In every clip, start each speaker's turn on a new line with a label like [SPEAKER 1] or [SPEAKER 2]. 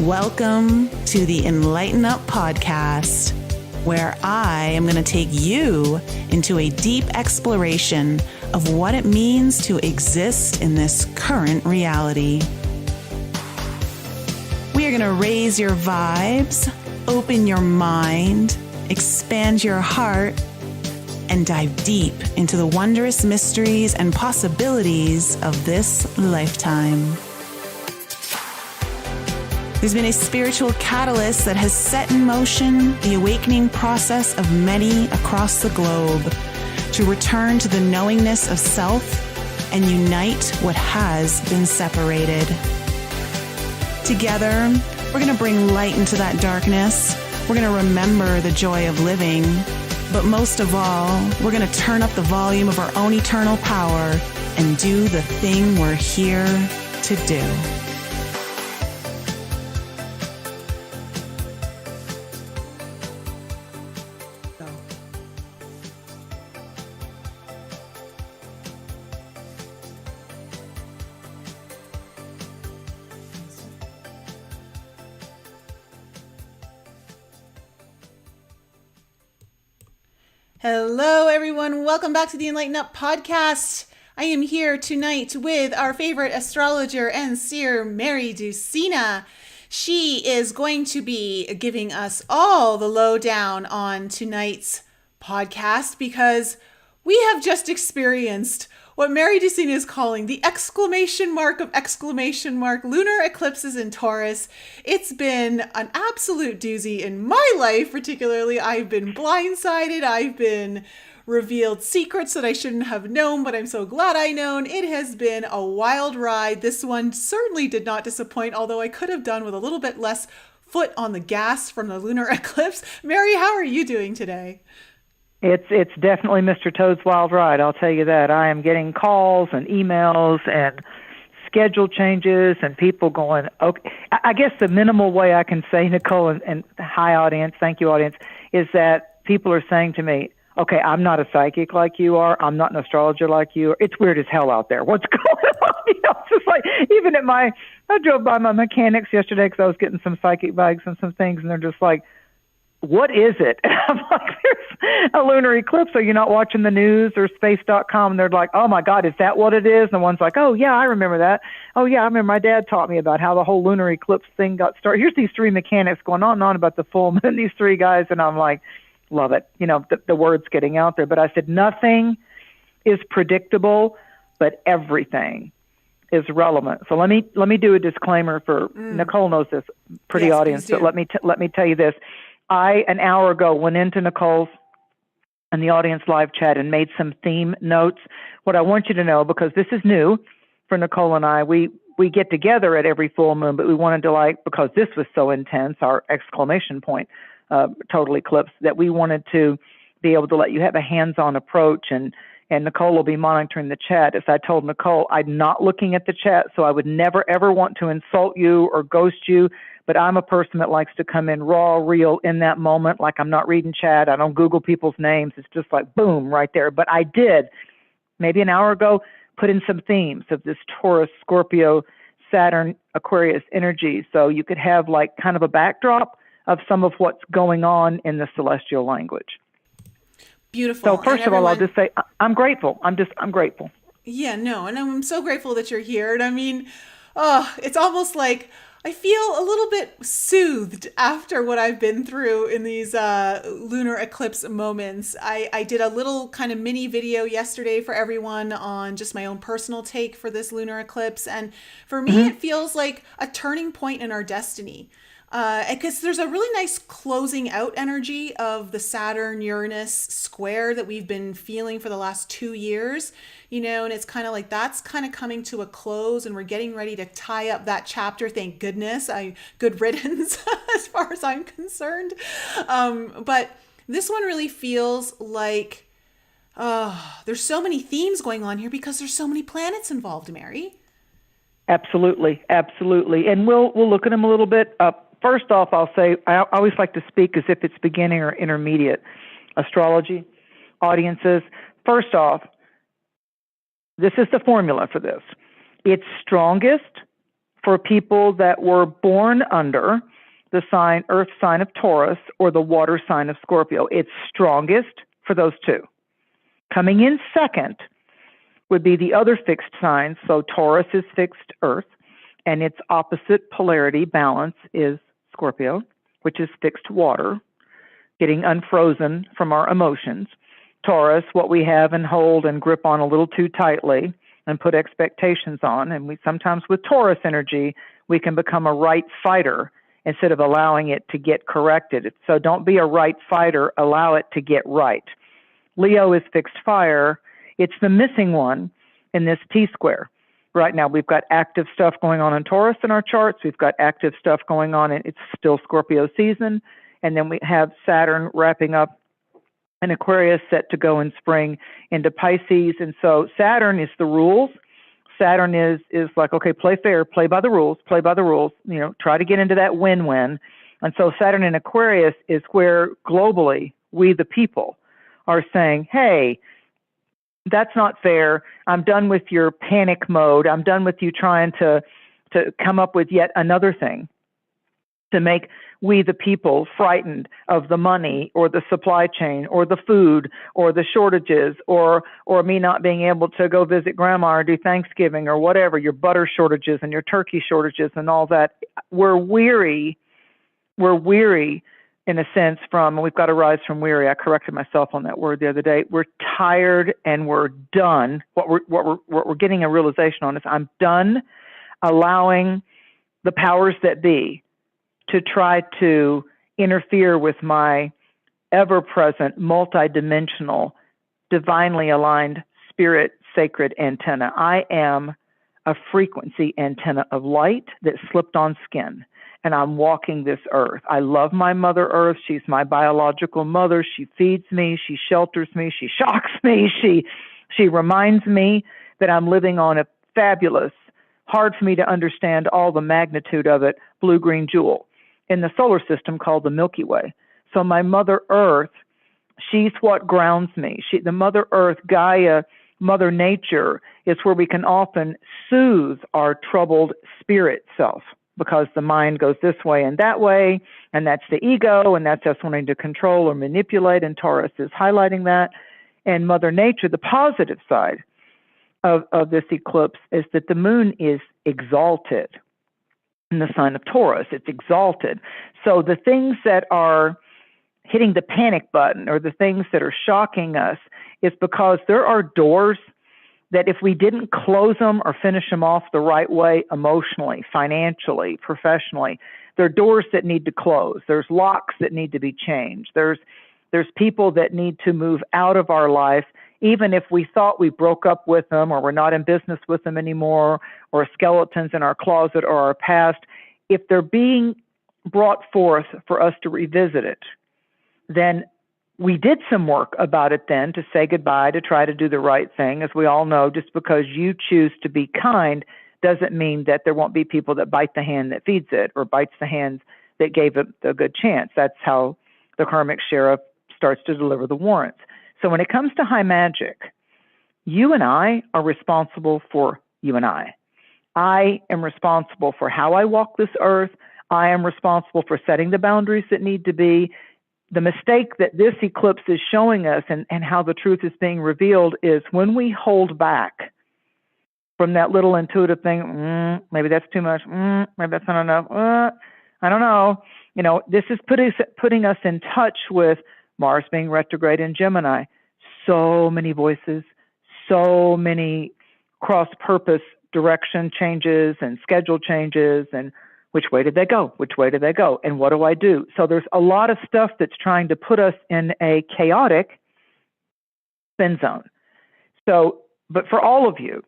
[SPEAKER 1] Welcome to the Enlighten Up podcast, where I am going to take you into a deep exploration of what it means to exist in this current reality. We are going to raise your vibes, open your mind, expand your heart, and dive deep into the wondrous mysteries and possibilities of this lifetime. There's been a spiritual catalyst that has set in motion the awakening process of many across the globe to return to the knowingness of self and unite what has been separated. Together, we're going to bring light into that darkness. We're going to remember the joy of living. But most of all, we're going to turn up the volume of our own eternal power and do the thing we're here to do. Hello, everyone. Welcome back to the Enlighten Up podcast. I am here tonight with our favorite astrologer and seer, Mary Dusina. She is going to be giving us all the lowdown on tonight's podcast because we have just experienced what Mary Dusina is calling the exclamation mark lunar eclipses in Taurus. It's been an absolute doozy in my life, particularly. I've been blindsided. I've been revealed secrets that I shouldn't have known, but I'm so glad I known. It has been a wild ride. This one certainly did not disappoint, although I could have done with a little bit less foot on the gas from the lunar eclipse. Mary, how are you doing today?
[SPEAKER 2] It's definitely Mr. Toad's wild ride, I'll tell you that. I am getting calls and emails and schedule changes and people going, okay. I guess the minimal way I can say, Nicole, and hi audience, thank you audience, is that people are saying to me, okay, I'm not a psychic like you are. I'm not an astrologer like you are. It's weird as hell out there. What's going on? It's just like, even I drove by my mechanics yesterday because I was getting some psychic bags and some things, and they're just like, what is it? And I'm like, there's a lunar eclipse. Are you not watching the news or space.com? And they're like, oh my God, is that what it is? And the one's like, oh yeah, I remember that. Oh yeah, I remember my dad taught me about how the whole lunar eclipse thing got started. Here's these three mechanics going on and on about the full moon, these three guys. And I'm like, love it. You know, the word's getting out there. But I said, nothing is predictable, but everything is relevant. So let me do a disclaimer for Nicole knows this, pretty yes, audience, but let me tell you this. I, an hour ago, went into Nicole's and the audience live chat and made some theme notes. What I want you to know, because this is new for Nicole and I, we get together at every full moon, but we wanted to because this was so intense, our exclamation point, total eclipse, that we wanted to be able to let you have a hands-on approach. And Nicole will be monitoring the chat. As I told Nicole, I'm not looking at the chat, so I would never, ever want to insult you or ghost you. But I'm a person that likes to come in raw, real, in that moment. Like, I'm not reading chat. I don't Google people's names. It's just like, boom, right there. But I did, maybe an hour ago, put in some themes of this Taurus-Scorpio, Saturn, Aquarius energy. So you could have kind of a backdrop of some of what's going on in the celestial language.
[SPEAKER 1] Beautiful.
[SPEAKER 2] So first of all, I'll just say, I'm grateful. I'm grateful.
[SPEAKER 1] Yeah, no, and I'm so grateful that you're here. And I mean, it's almost like I feel a little bit soothed after what I've been through in these lunar eclipse moments. I did a little kind of mini video yesterday for everyone on just my own personal take for this lunar eclipse. And for me, it feels like a turning point in our destiny. Because there's a really nice closing out energy of the Saturn-Uranus square that we've been feeling for the last 2 years, and it's kind of like that's kind of coming to a close and we're getting ready to tie up that chapter. Thank goodness. Good riddance as far as I'm concerned. But this one really feels like there's so many themes going on here because there's so many planets involved, Mary.
[SPEAKER 2] Absolutely. And we'll look at them a little bit. First off, I'll say I always like to speak as if it's beginning or intermediate astrology audiences. First off, this is the formula for this. It's strongest for people that were born under the sign, earth sign of Taurus or the water sign of Scorpio. It's strongest for those two. Coming in second would be the other fixed signs. So Taurus is fixed earth, and its opposite polarity balance is Scorpio, which is fixed water, getting unfrozen from our emotions. Taurus, what we have and hold and grip on a little too tightly and put expectations on. And we sometimes with Taurus energy, we can become a right fighter instead of allowing it to get corrected. So don't be a right fighter, allow it to get right. Leo is fixed fire. It's the missing one in this T-square. Right now, we've got active stuff going on in Taurus in our charts. We've got active stuff going on, and it's still Scorpio season. And then we have Saturn wrapping up in Aquarius, set to go in spring into Pisces. And so Saturn is the rules. Saturn is like, okay, play fair, play by the rules, try to get into that win-win. And so Saturn in Aquarius is where globally we, the people, are saying, hey, that's not fair. I'm done with your panic mode. I'm done with you trying to come up with yet another thing to make we, the people, frightened of the money or the supply chain or the food or the shortages or me not being able to go visit grandma or do Thanksgiving or whatever, your butter shortages and your turkey shortages and all that. We're weary in a sense from, we've got to rise from weary. I corrected myself on that word the other day. We're tired and we're done. What we're getting a realization on is I'm done allowing the powers that be to try to interfere with my ever-present, multidimensional, divinely aligned spirit sacred antenna. I am a frequency antenna of light that slipped on skin, and I'm walking this earth. I love my Mother Earth. She's my biological mother. She feeds me. She shelters me. She shocks me. She reminds me that I'm living on a fabulous, hard for me to understand all the magnitude of it, blue-green jewel in the solar system called the Milky Way. So my Mother Earth, she's what grounds me. The Mother Earth, Gaia, Mother Nature is where we can often soothe our troubled spirit self because the mind goes this way, and that's the ego, and that's us wanting to control or manipulate, and Taurus is highlighting that. And Mother Nature, the positive side of this eclipse is that the moon is exalted in the sign of Taurus. It's exalted. So the things that are hitting the panic button or the things that are shocking us is because there are doors that if we didn't close them or finish them off the right way emotionally, financially, professionally, there are doors that need to close. There's locks that need to be changed. There's people that need to move out of our life, even if we thought we broke up with them or we're not in business with them anymore, or skeletons in our closet or our past. If they're being brought forth for us to revisit it, then we did some work about it then to say goodbye, to try to do the right thing. As we all know, just because you choose to be kind doesn't mean that there won't be people that bite the hand that feeds it or bites the hand that gave it a good chance. That's how the karmic sheriff starts to deliver the warrants. So when it comes to high magic, you and I are responsible for you and I. I am responsible for how I walk this earth. I am responsible for setting the boundaries that need to be. The mistake that this eclipse is showing us and how the truth is being revealed is when we hold back from that little intuitive thing, maybe that's too much, maybe that's not enough, I don't know. This is putting us in touch with Mars being retrograde in Gemini. So many voices, so many cross-purpose direction changes and schedule changes, and which way did they go? Which way did they go? And what do I do? So there's a lot of stuff that's trying to put us in a chaotic spin zone. So, but for all of you,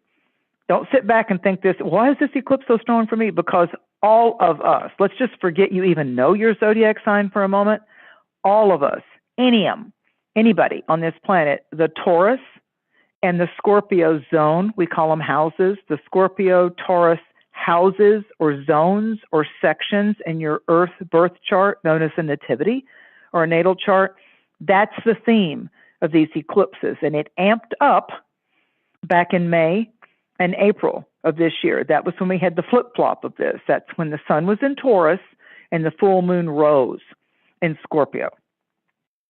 [SPEAKER 2] don't sit back and think why is this eclipse so strong for me? Because all of us, let's just forget you even know your zodiac sign for a moment. All of us, anybody on this planet, the Taurus and the Scorpio zone, we call them houses, the Scorpio Taurus houses or zones or sections in your Earth birth chart known as a nativity or a natal chart, that's the theme of these eclipses. And it amped up back in May in April of this year. That was when we had the flip-flop of this. That's when the sun was in Taurus and the full moon rose in Scorpio.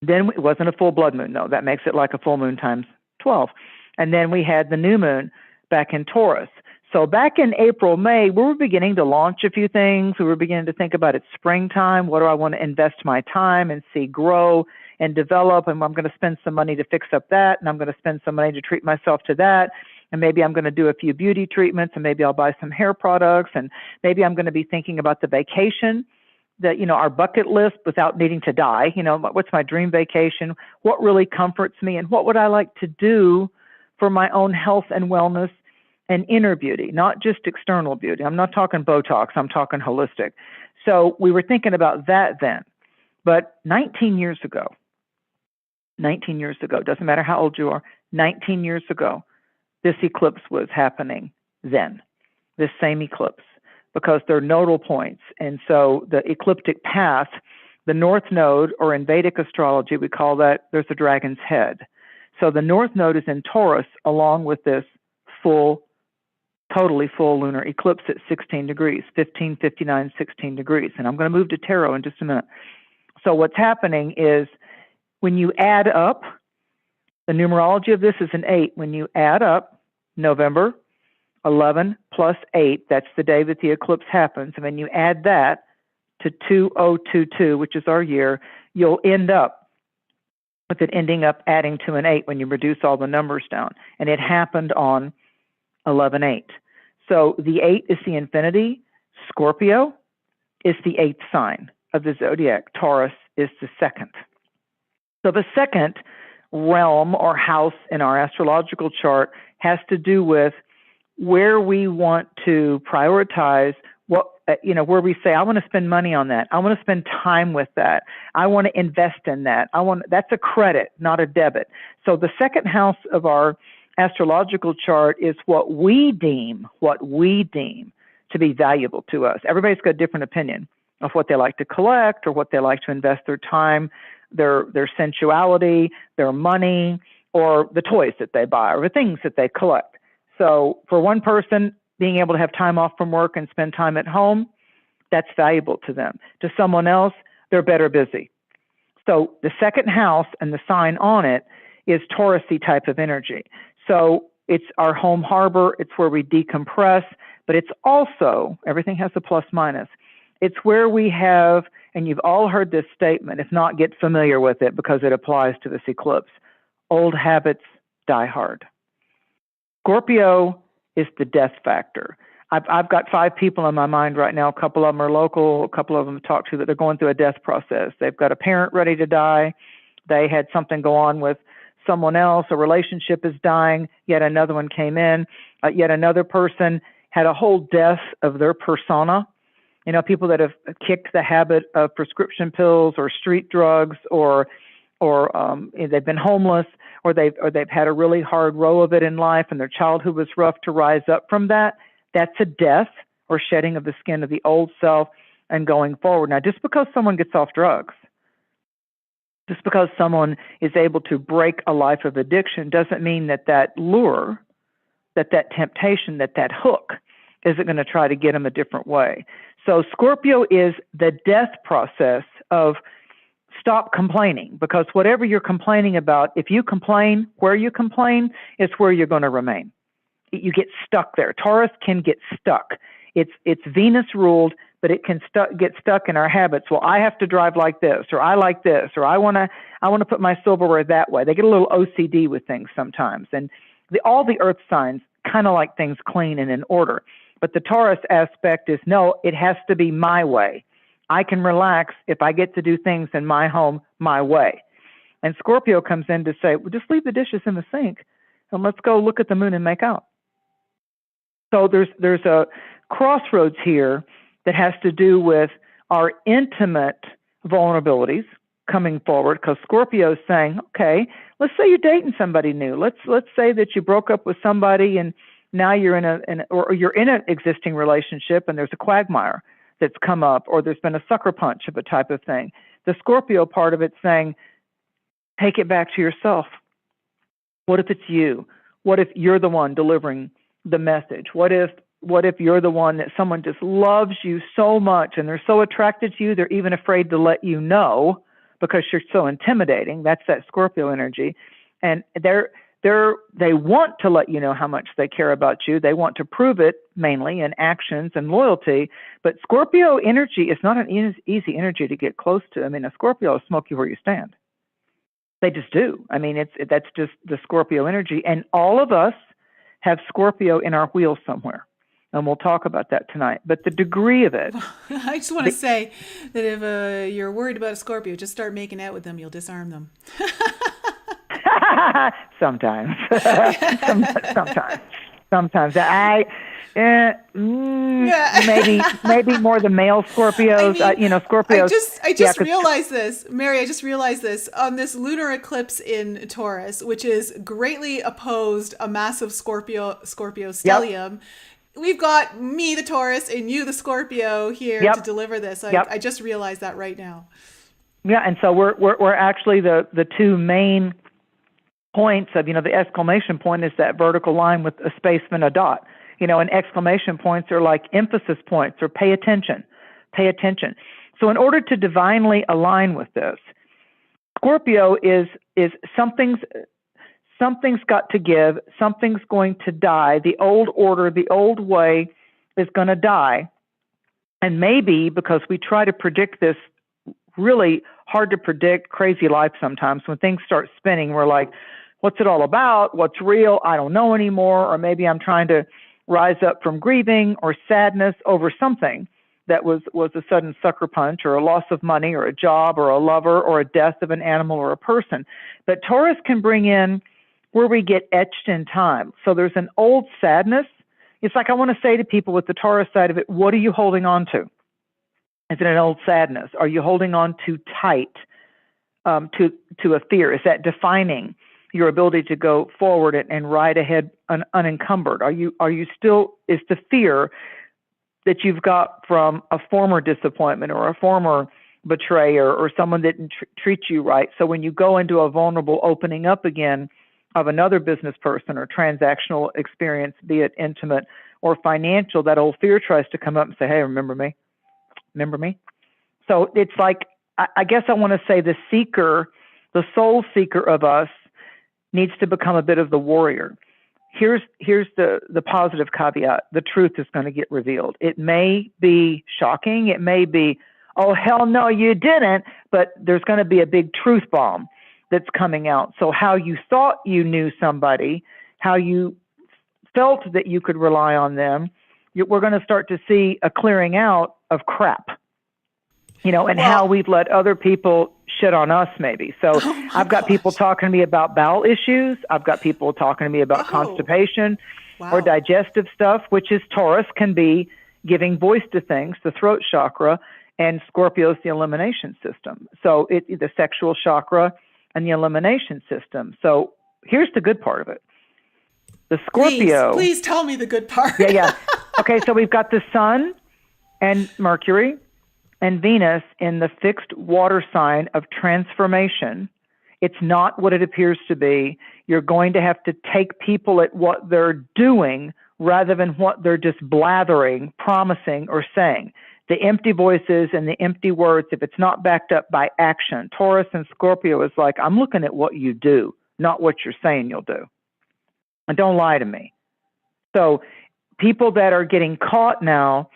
[SPEAKER 2] Then it wasn't a full blood moon, though. That makes it like a full moon times 12. And then we had the new moon back in Taurus. So back in April, May, we were beginning to launch a few things. We were beginning to think about it's springtime. What do I want to invest my time and see grow and develop? And I'm going to spend some money to fix up that, and I'm going to spend some money to treat myself to that. And maybe I'm going to do a few beauty treatments, and maybe I'll buy some hair products, and maybe I'm going to be thinking about the vacation, that, our bucket list without needing to die. What's my dream vacation? What really comforts me? And what would I like to do for my own health and wellness and inner beauty, not just external beauty? I'm not talking Botox, I'm talking holistic. So we were thinking about that then. But 19 years ago, doesn't matter how old you are, 19 years ago, this eclipse was happening then, this same eclipse, because they're nodal points. And so the ecliptic path, the north node, or in Vedic astrology, we call that, there's a dragon's head. So the north node is in Taurus, along with this totally full lunar eclipse at 16 degrees, 15, 59, 16 degrees. And I'm going to move to tarot in just a minute. So what's happening is when you add up, the numerology of this is an 8. When you add up November 11 plus 8, that's the day that the eclipse happens. And when you add that to 2022, which is our year, you'll end up with it ending up adding to an 8 when you reduce all the numbers down. And it happened on 11/8. So the 8 is the infinity. Scorpio is the 8th sign of the zodiac. Taurus is the 2nd. So the 2nd realm or house in our astrological chart has to do with where we want to prioritize what, where we say, I want to spend money on that. I want to spend time with that. I want to invest in that. That's a credit, not a debit. So the 2nd house of our astrological chart is what we deem to be valuable to us. Everybody's got a different opinion of what they like to collect or what they like to invest their time, their sensuality, their money, or the toys that they buy or the things that they collect. So for one person, being able to have time off from work and spend time at home, that's valuable to them. To someone else, they're better busy. So the 2nd house and the sign on it is Taurus-y type of energy. So it's our home harbor. It's where we decompress, but it's also, everything has a plus minus. It's where we have, and you've all heard this statement, if not, get familiar with it because it applies to this eclipse. Old habits die hard. Scorpio is the death factor. I've got 5 people in my mind right now. A couple of them are local. A couple of them I've talked to that they're going through a death process. They've got a parent ready to die. They had something go on with someone else. A relationship is dying. Yet another one came in. Yet another person had a whole death of their persona. People that have kicked the habit of prescription pills or street drugs, or they've been homeless, or they've had a really hard row of it in life, and their childhood was rough to rise up from that. That's a death or shedding of the skin of the old self and going forward. Now, just because someone gets off drugs, just because someone is able to break a life of addiction doesn't mean that lure, that temptation, that hook isn't going to try to get them a different way. So Scorpio is the death process of stop complaining, because whatever you're complaining about, if you complain where you complain, it's where you're going to remain. You get stuck there. Taurus can get stuck. It's Venus ruled, but it can get stuck in our habits. Well, I have to drive like this, or I like this, or I want to put my silverware that way. They get a little OCD with things sometimes, and all the earth signs kind of like things clean and in order. But the Taurus aspect is, no, it has to be my way. I can relax if I get to do things in my home my way. And Scorpio comes in to say, well, just leave the dishes in the sink and let's go look at the moon and make out. So there's a crossroads here that has to do with our intimate vulnerabilities coming forward, because Scorpio is saying, okay, let's say you're dating somebody new. Let's say that you broke up with somebody and now you're in an existing relationship and there's a quagmire that's come up, or there's been a sucker punch of a type of thing. The Scorpio part of it's saying, take it back to yourself. What if it's you? What if you're the one delivering the message? What if you're the one that someone just loves you so much and they're so attracted to you, they're even afraid to let you know because you're so intimidating? That's that Scorpio energy. And they want to let you know how much they care about you. They want to prove it mainly in actions and loyalty. But Scorpio energy is not an easy energy to get close to. I mean, a Scorpio will smoke you where you stand. They just do. I mean, that's just the Scorpio energy. And all of us have Scorpio in our wheel somewhere. And we'll talk about that tonight. But the degree of it.
[SPEAKER 1] I just want to say that if you're worried about a Scorpio, just start making out with them. You'll disarm them.
[SPEAKER 2] Sometimes. Sometimes. Maybe more the male Scorpios.
[SPEAKER 1] I mean,
[SPEAKER 2] Scorpios.
[SPEAKER 1] I just realized this, Mary. I just realized this on this lunar eclipse in Taurus, which is greatly opposed a massive Scorpio stellium. Yep. We've got me, the Taurus, and you, the Scorpio, here to deliver this. I just realized that right now.
[SPEAKER 2] Yeah, and so we're actually the two main points of, the exclamation point is that vertical line with a space and a dot. And exclamation points are like emphasis points or pay attention. So in order to divinely align with this, Scorpio is something's got to give, something's going to die. The old order, the old way is going to die. And maybe because we try to predict this really hard to predict, crazy life sometimes, when things start spinning, we're like, what's it all about? What's real? I don't know anymore. Or maybe I'm trying to rise up from grieving or sadness over something that was a sudden sucker punch or a loss of money or a job or a lover or a death of an animal or a person. But Taurus can bring in where we get etched in time. So there's an old sadness. It's like I want to say to people with the Taurus side of it, what are you holding on to? Is it an old sadness? Are you holding on too tight to a fear? Is that defining your ability to go forward and ride ahead unencumbered? Are you still, is the fear that you've got from a former disappointment or a former betrayer or someone that didn't treat you right? So when you go into a vulnerable opening up again of another business person or transactional experience, be it intimate or financial, that old fear tries to come up and say, hey, remember me? So it's like, I guess I want to say the seeker, the soul seeker of us needs to become a bit of the warrior. Here's the positive caveat. The truth is going to get revealed. It may be shocking. It may be, oh, hell no, you didn't. But there's going to be a big truth bomb that's coming out. So how you thought you knew somebody, how you felt that you could rely on them, we're going to start to see a clearing out of crap, and how we've let other people shit on us maybe. So I've got people talking to me about bowel issues. I've got people talking to me about constipation or digestive stuff, which is Taurus can be giving voice to things, the throat chakra, and Scorpio is the elimination system. So the sexual chakra and the elimination system. So here's the good part of it. The Scorpio.
[SPEAKER 1] Please tell me the good part.
[SPEAKER 2] Yeah. Okay, so we've got the Sun and Mercury and Venus in the fixed water sign of transformation. It's not what it appears to be. You're going to have to take people at what they're doing rather than what they're just blathering, promising, or saying. The empty voices and the empty words, if it's not backed up by action. Taurus and Scorpio is like, I'm looking at what you do, not what you're saying you'll do. And don't lie to me. So people that are getting caught now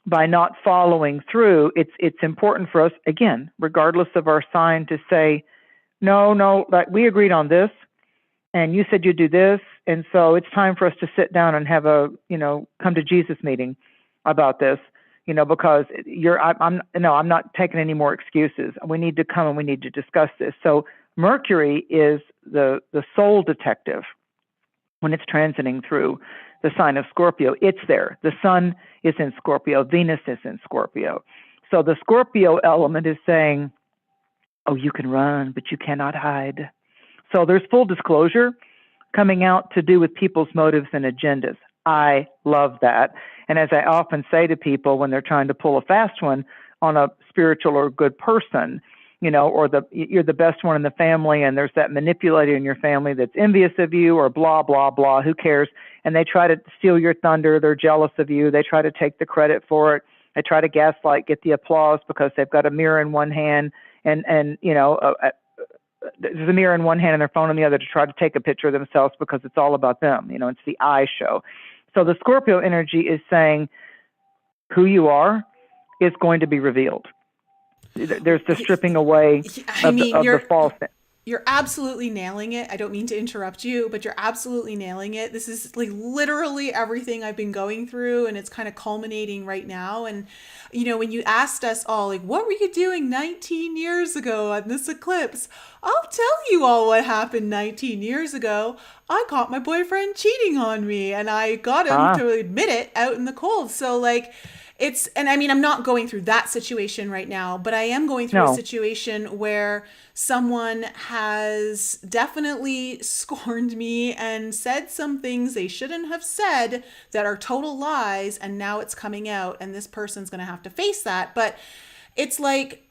[SPEAKER 2] by not following through, it's important for us, again, regardless of our sign, to say, no, like we agreed on this, and you said you'd do this, and so it's time for us to sit down and have a, come to Jesus meeting about this, because I'm not taking any more excuses. We need to come and we need to discuss this. So Mercury is the soul detective when it's transiting through the sign of Scorpio. It's there. The Sun is in Scorpio. Venus is in Scorpio. So the Scorpio element is saying, oh, you can run, but you cannot hide. So there's full disclosure coming out to do with people's motives and agendas. I love that. And as I often say to people when they're trying to pull a fast one on a spiritual or good person, or you're the best one in the family, and there's that manipulator in your family that's envious of you, or blah, blah, blah, who cares? And they try to steal your thunder. They're jealous of you. They try to take the credit for it. They try to gaslight, get the applause because they've got a mirror in one hand and there's a mirror in one hand and their phone in the other to try to take a picture of themselves because it's all about them. It's the I show. So the Scorpio energy is saying who you are is going to be revealed. There's the stripping away of the false.
[SPEAKER 1] You're absolutely nailing it. I don't mean to interrupt you, but you're absolutely nailing it. This is like literally everything I've been going through, and it's kind of culminating right now. And, when you asked us all, like, what were you doing 19 years ago on this eclipse? I'll tell you all what happened 19 years ago. I caught my boyfriend cheating on me, and I got him to admit it out in the cold. So, like, I'm not going through that situation right now, but I am going through a situation where someone has definitely scorned me and said some things they shouldn't have said that are total lies, and now it's coming out, and this person's going to have to face that. But it's like,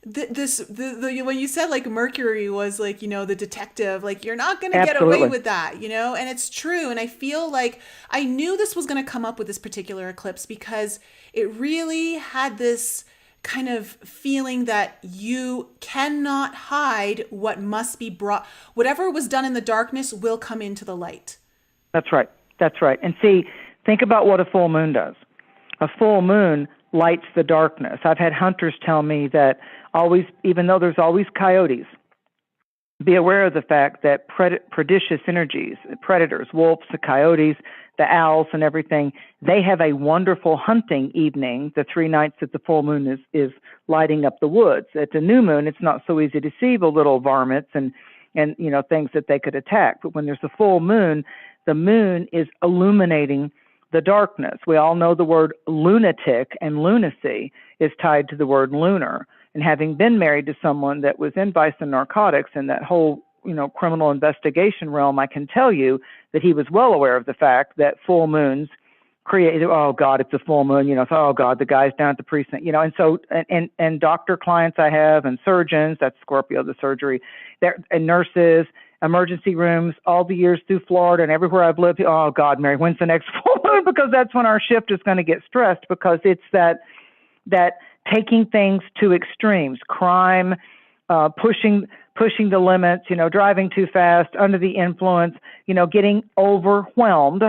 [SPEAKER 1] when you said like Mercury was like, the detective, like you're not going to get away with that, and it's true. And I feel like I knew this was going to come up with this particular eclipse because it really had this kind of feeling that you cannot hide what must be brought. Whatever was done in the darkness will come into the light.
[SPEAKER 2] That's right. And see, think about what a full moon does. A full moon lights the darkness. I've had hunters tell me that even though there's always coyotes, be aware of the fact that prodigious energies, predators, wolves, the coyotes, the owls and everything, they have a wonderful hunting evening the 3 nights that the full moon is lighting up the woods. At the new moon, it's not so easy to see the little varmints and things that they could attack. But when there's a full moon, the moon is illuminating the darkness. We all know the word lunatic and lunacy is tied to the word lunar. And having been married to someone that was in vice and narcotics and that whole, criminal investigation realm, I can tell you that he was well aware of the fact that full moons create, oh God, it's a full moon, oh God, the guy's down at the precinct, and so, and doctor clients I have and surgeons, that's Scorpio, the surgery, and nurses, emergency rooms, all the years through Florida and everywhere I've lived, oh God, Mary, when's the next full moon? Because that's when our shift is going to get stressed, because it's that taking things to extremes, crime, pushing the limits, driving too fast, under the influence, getting overwhelmed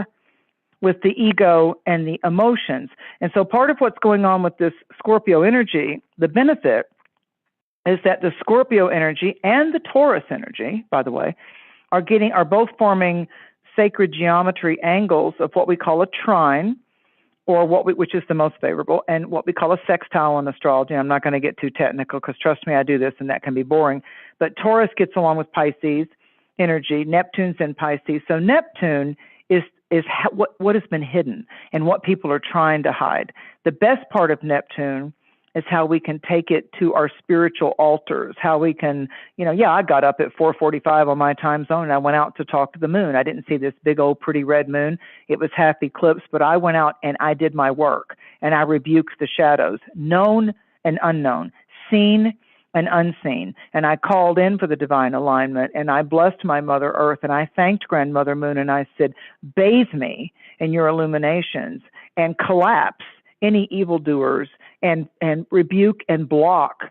[SPEAKER 2] with the ego and the emotions. And so part of what's going on with this Scorpio energy, the benefit is that the Scorpio energy and the Taurus energy, by the way, are both forming sacred geometry angles of what we call a trine, or which is the most favorable, and what we call a sextile in astrology. I'm not going to get too technical because trust me, I do this and that can be boring. But Taurus gets along with Pisces energy. Neptune's in Pisces. So Neptune is what has been hidden and what people are trying to hide. The best part of Neptune is how we can take it to our spiritual altars, how we can, I got up at 4:45 on my time zone and I went out to talk to the moon. I didn't see this big old pretty red moon. It was half eclipsed, but I went out and I did my work and I rebuked the shadows, known and unknown, seen and unseen. And I called in for the divine alignment and I blessed my Mother Earth and I thanked Grandmother Moon and I said, bathe me in your illuminations and collapse any evildoers and rebuke and block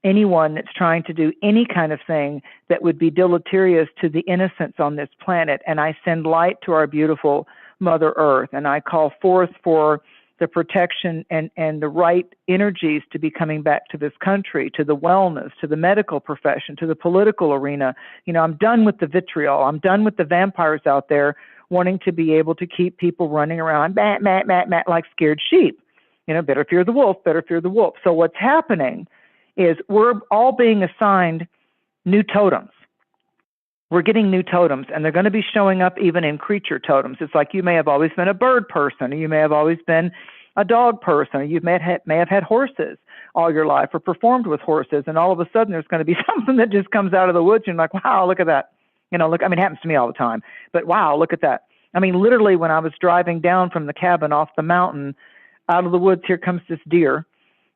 [SPEAKER 2] anyone that's trying to do any kind of thing that would be deleterious to the innocence on this planet. And I send light to our beautiful Mother Earth. And I call forth for the protection and the right energies to be coming back to this country, to the wellness, to the medical profession, to the political arena. I'm done with the vitriol. I'm done with the vampires out there wanting to be able to keep people running around like scared sheep. Better fear the wolf, better fear the wolf. So what's happening is we're all being assigned new totems. We're getting new totems, and they're going to be showing up even in creature totems. It's like you may have always been a bird person, or you may have always been a dog person, or you may have had horses all your life or performed with horses, and all of a sudden there's going to be something that just comes out of the woods, and you're like, wow, look at that. It happens to me all the time, but wow, look at that. Literally when I was driving down from the cabin off the mountain, out of the woods, here comes this deer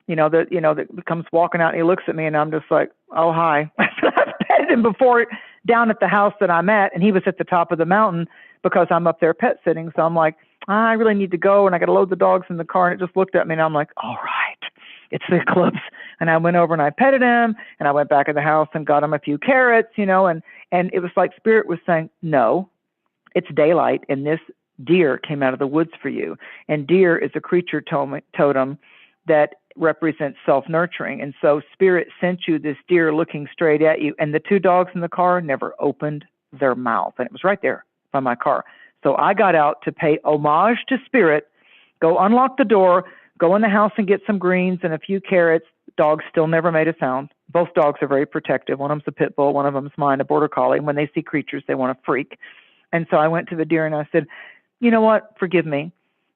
[SPEAKER 2] that comes walking out and he looks at me and I'm just like, oh, hi. I've petted him before down at the house that I'm at, and he was at the top of the mountain because I'm up there pet sitting. So I'm like, I really need to go, and I got to load the dogs in the car. And it just looked at me and I'm like, all right, it's the eclipse. And I went over and I petted him, and I went back in the house and got him a few carrots, and it was like Spirit was saying, no, it's daylight, and this deer came out of the woods for you. And deer is a creature totem that represents self-nurturing. And so Spirit sent you this deer looking straight at you, and the two dogs in the car never opened their mouth. And it was right there by my car. So I got out to pay homage to Spirit, go unlock the door, go in the house and get some greens and a few carrots. Dogs still never made a sound. Both dogs are very protective. One of them's a pit bull, one of them's mine, a border collie. And when they see creatures, they want to freak. And so I went to the deer and I said, you know what? Forgive me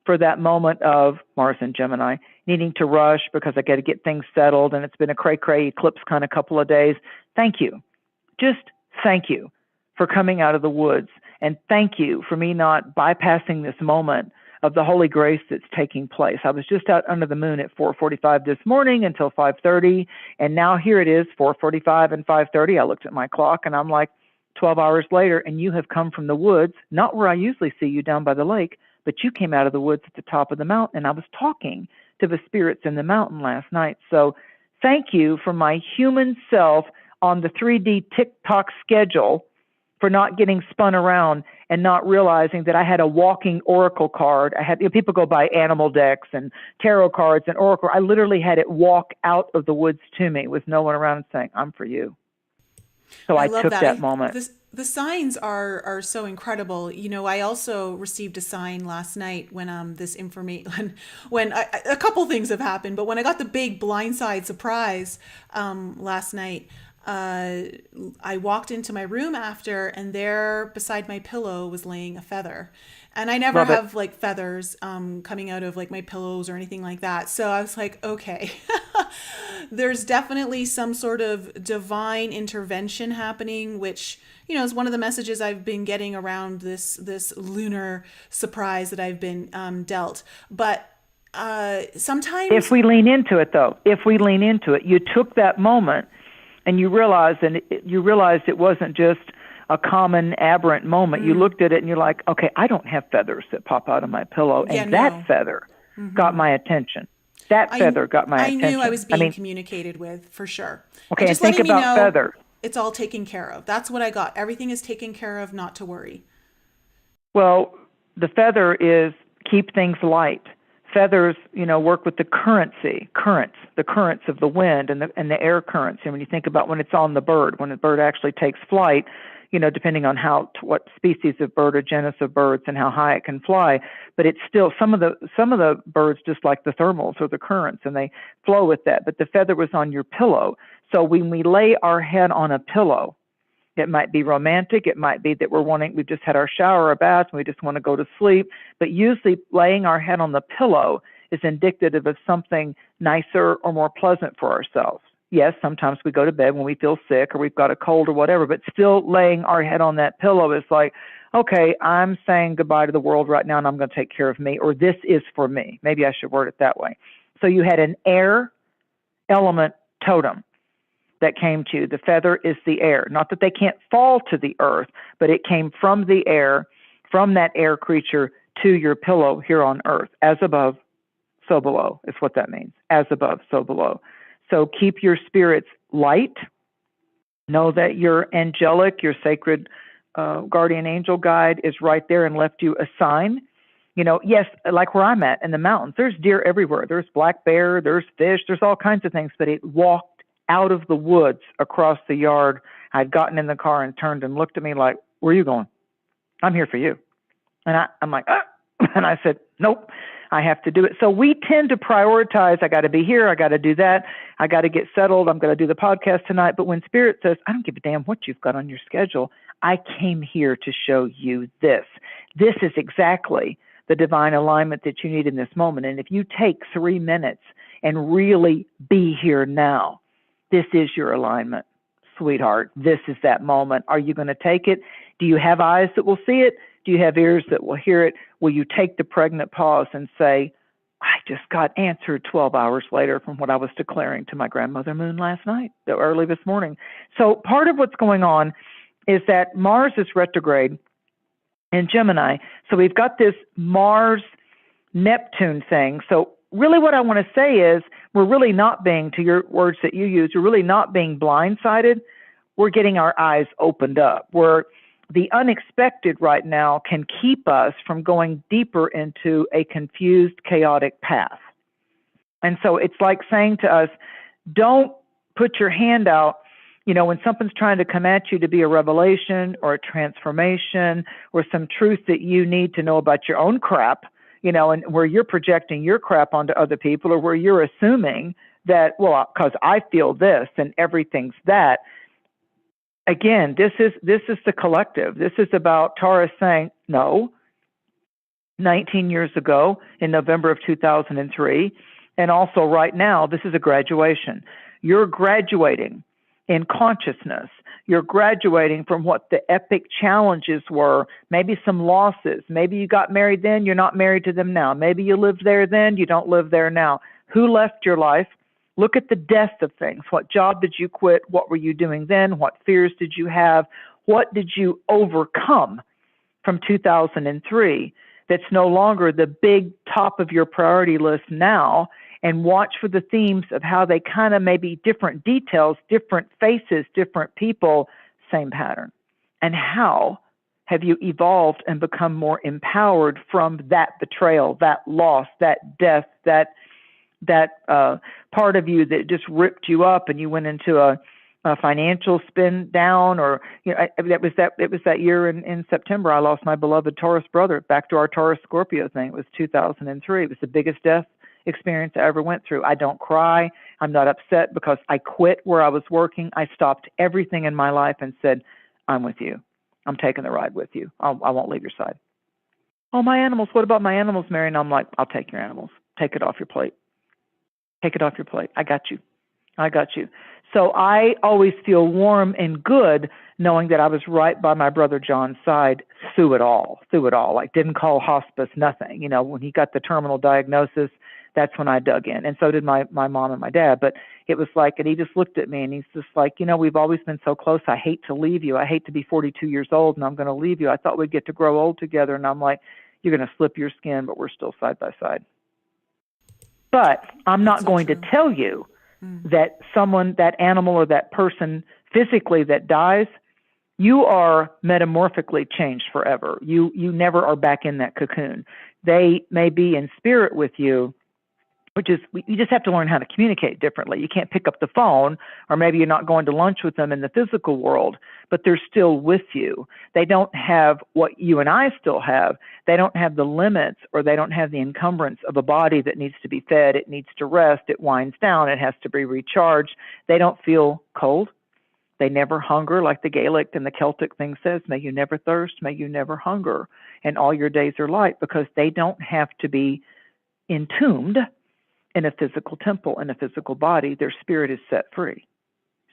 [SPEAKER 2] for that moment of Mars and Gemini, needing to rush because I got to get things settled, and it's been a cray-cray eclipse kind of couple of days. Thank you. Just thank you for coming out of the woods, and thank you for me not bypassing this moment of the holy grace that's taking place. I was just out under the moon at 4:45 this morning until 5:30, and now here it is, 4:45 and 5:30. I looked at my clock, and I'm like, 12 hours later, and you have come from the woods, not where I usually see you down by the lake, but you came out of the woods at the top of the mountain, and I was talking to the spirits in the mountain last night. So thank you for my human self on the 3D TikTok schedule for not getting spun around and not realizing that I had a walking oracle card. I had people go by animal decks and tarot cards and oracle. I literally had it walk out of the woods to me with no one around and saying, I'm for you. So I took that moment.
[SPEAKER 1] The signs are so incredible. I also received a sign last night when this information when a couple things have happened, but when I got the big blindside surprise last night, I walked into my room after, and there beside my pillow was laying a feather. And I never have like feathers coming out of like my pillows or anything like that. So I was like, okay, there's definitely some sort of divine intervention happening, which, is one of the messages I've been getting around this lunar surprise that I've been dealt. But sometimes,
[SPEAKER 2] if we lean into it, you took that moment and you realized it wasn't just a common aberrant moment. You looked at it and you're like, okay, I don't have feathers that pop out of my pillow. And that feather got my attention. That feather got my attention.
[SPEAKER 1] I knew I was being communicated with, for sure.
[SPEAKER 2] Okay, and think about feather.
[SPEAKER 1] It's all taken care of. That's what I got. Everything is taken care of, not to worry.
[SPEAKER 2] Well, the feather is keep things light. Feathers, work with the currents of the wind and the air currents. And when you think about when it's on the bird, when the bird actually takes flight, depending on what species of bird or genus of birds and how high it can fly, but it's still some of the birds just like the thermals or the currents, and they flow with that. But the feather was on your pillow. So when we lay our head on a pillow, it might be romantic. It might be that we've just had our shower or bath and we just want to go to sleep. But usually laying our head on the pillow is indicative of something nicer or more pleasant for ourselves. Yes, sometimes we go to bed when we feel sick or we've got a cold or whatever, but still laying our head on that pillow is like, okay, I'm saying goodbye to the world right now and I'm going to take care of me, or this is for me. Maybe I should word it that way. So you had an air element totem that came to you. The feather is the air. Not that they can't fall to the earth, but it came from the air, from that air creature to your pillow here on earth. As above, so below is what that means. As above, so below. So keep your spirits light. Know that your angelic, your sacred guardian angel guide is right there and left you a sign. Yes, like where I'm at in the mountains, there's deer everywhere. There's black bear, there's fish, there's all kinds of things, but it walked out of the woods across the yard. I'd gotten in the car and turned and looked at me like, where are you going? I'm here for you. And I'm like, and I said, nope, I have to do it. So we tend to prioritize, I got to be here, I got to do that, I got to get settled, I'm going to do the podcast tonight. But when Spirit says, I don't give a damn what you've got on your schedule, I came here to show you this. This is exactly the divine alignment that you need in this moment. And if you take 3 minutes and really be here now, this is your alignment, sweetheart. This is that moment. Are you going to take it? Do you have eyes that will see it? Do you have ears that will hear it? Will you take the pregnant pause and say, I just got answered 12 hours later from what I was declaring to my grandmother moon last night, early this morning. So part of what's going on is that Mars is retrograde in Gemini. So we've got this Mars-Neptune thing. So really what I want to say is we're really not being, to your words that you use, we're really not being blindsided. We're getting our eyes opened up. The unexpected right now can keep us from going deeper into a confused, chaotic path. And so it's like saying to us, don't put your hand out, when something's trying to come at you to be a revelation or a transformation or some truth that you need to know about your own crap, and where you're projecting your crap onto other people, or where you're assuming that, well, because I feel this and everything's that. Again, this is the collective. This is about Taurus saying, no, 19 years ago in November of 2003, and also right now, this is a graduation. You're graduating in consciousness. You're graduating from what the epic challenges were, maybe some losses. Maybe you got married then, you're not married to them now. Maybe you lived there then, you don't live there now. Who left your life? Look at the death of things. What job did you quit? What were you doing then? What fears did you have? What did you overcome from 2003 that's no longer the big top of your priority list now? And watch for the themes of how they kind of maybe different details, different faces, different people, same pattern. And how have you evolved and become more empowered from that betrayal, that loss, that death, that part of you that just ripped you up and you went into a financial spin down, or it was that year in September I lost my beloved Taurus brother, back to our Taurus-Scorpio thing. It was 2003. It was the biggest death experience I ever went through. I don't cry. I'm not upset because I quit where I was working. I stopped everything in my life and said, I'm with you. I'm taking the ride with you. I won't leave your side. Oh, my animals. What about my animals, Mary? And I'm like, I'll take your animals. Take it off your plate. Take it off your plate. I got you. So I always feel warm and good knowing that I was right by my brother John's side through it all. Like, didn't call hospice, nothing. When he got the terminal diagnosis, that's when I dug in. And so did my mom and my dad. But it was like, and he just looked at me and he's just like, we've always been so close. I hate to leave you. I hate to be 42 years old and I'm going to leave you. I thought we'd get to grow old together. And I'm like, you're going to slip your skin, but we're still side by side. But I'm not going to tell you that someone, that animal or that person physically that dies, you are metamorphically changed forever. You never are back in that cocoon. They may be in spirit with you, which is, you just have to learn how to communicate differently. You can't pick up the phone, or maybe you're not going to lunch with them in the physical world, but they're still with you. They don't have what you and I still have. They don't have the limits, or they don't have the encumbrance of a body that needs to be fed. It needs to rest. It winds down. It has to be recharged. They don't feel cold. They never hunger, like the Gaelic and the Celtic thing says, may you never thirst, may you never hunger, and all your days are light, because they don't have to be entombed in a physical temple, in a physical body. Their spirit is set free.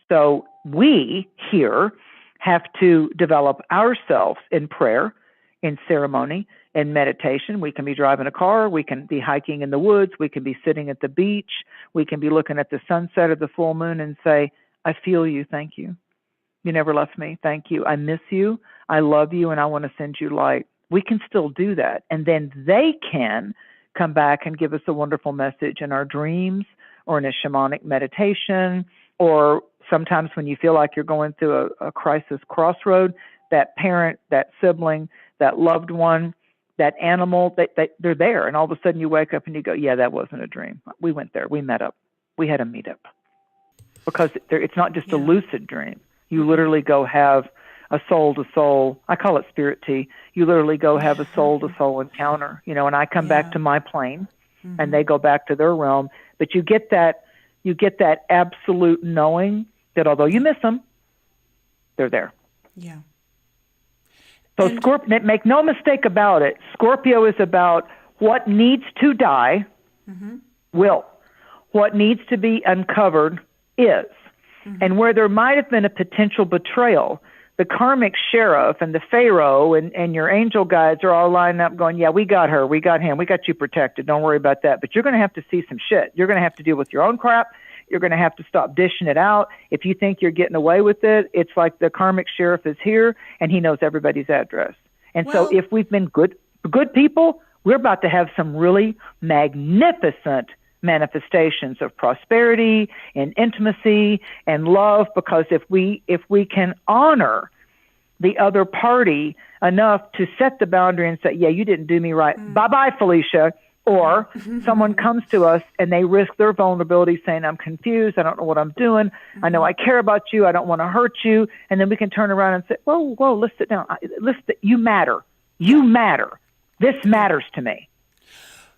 [SPEAKER 2] So we here have to develop ourselves in prayer, in ceremony, in meditation. We can be driving a car, we can be hiking in the woods, we can be sitting at the beach, we can be looking at the sunset or the full moon and say, I feel you, thank you. You never left me, thank you. I miss you, I love you, and I want to send you light. We can still do that. And then they can come back and give us a wonderful message in our dreams, or in a shamanic meditation, or sometimes when you feel like you're going through a crisis crossroad, that parent, that sibling, that loved one, that animal, they're there. And all of a sudden you wake up and you go, yeah, that wasn't a dream. We went there. We met up. We had a meetup. Because it's not just a lucid dream. You literally go have a soul-to-soul, I call it spirit tea. You literally go have a soul-to-soul encounter, and I come back to my plane, and they go back to their realm. But you get that absolute knowing that although you miss them, they're there.
[SPEAKER 1] Yeah.
[SPEAKER 2] So Scorpio, make no mistake about it, Scorpio is about what needs to die, will. What needs to be uncovered is. And where there might have been a potential betrayal, the karmic sheriff and the pharaoh and your angel guides are all lining up going, yeah, we got her, we got him, we got you protected, don't worry about that. But you're going to have to see some shit. You're going to have to deal with your own crap. You're going to have to stop dishing it out. If you think you're getting away with it, it's like the karmic sheriff is here and he knows everybody's address. And so if we've been good people, we're about to have some really magnificent manifestations of prosperity and intimacy and love, because if we can honor the other party enough to set the boundary and say, yeah, you didn't do me right. Bye-bye, Felicia. Or someone comes to us and they risk their vulnerability saying, I'm confused. I don't know what I'm doing. I know I care about you. I don't want to hurt you. And then we can turn around and say, whoa, let's sit down. You matter. You matter. This matters to me.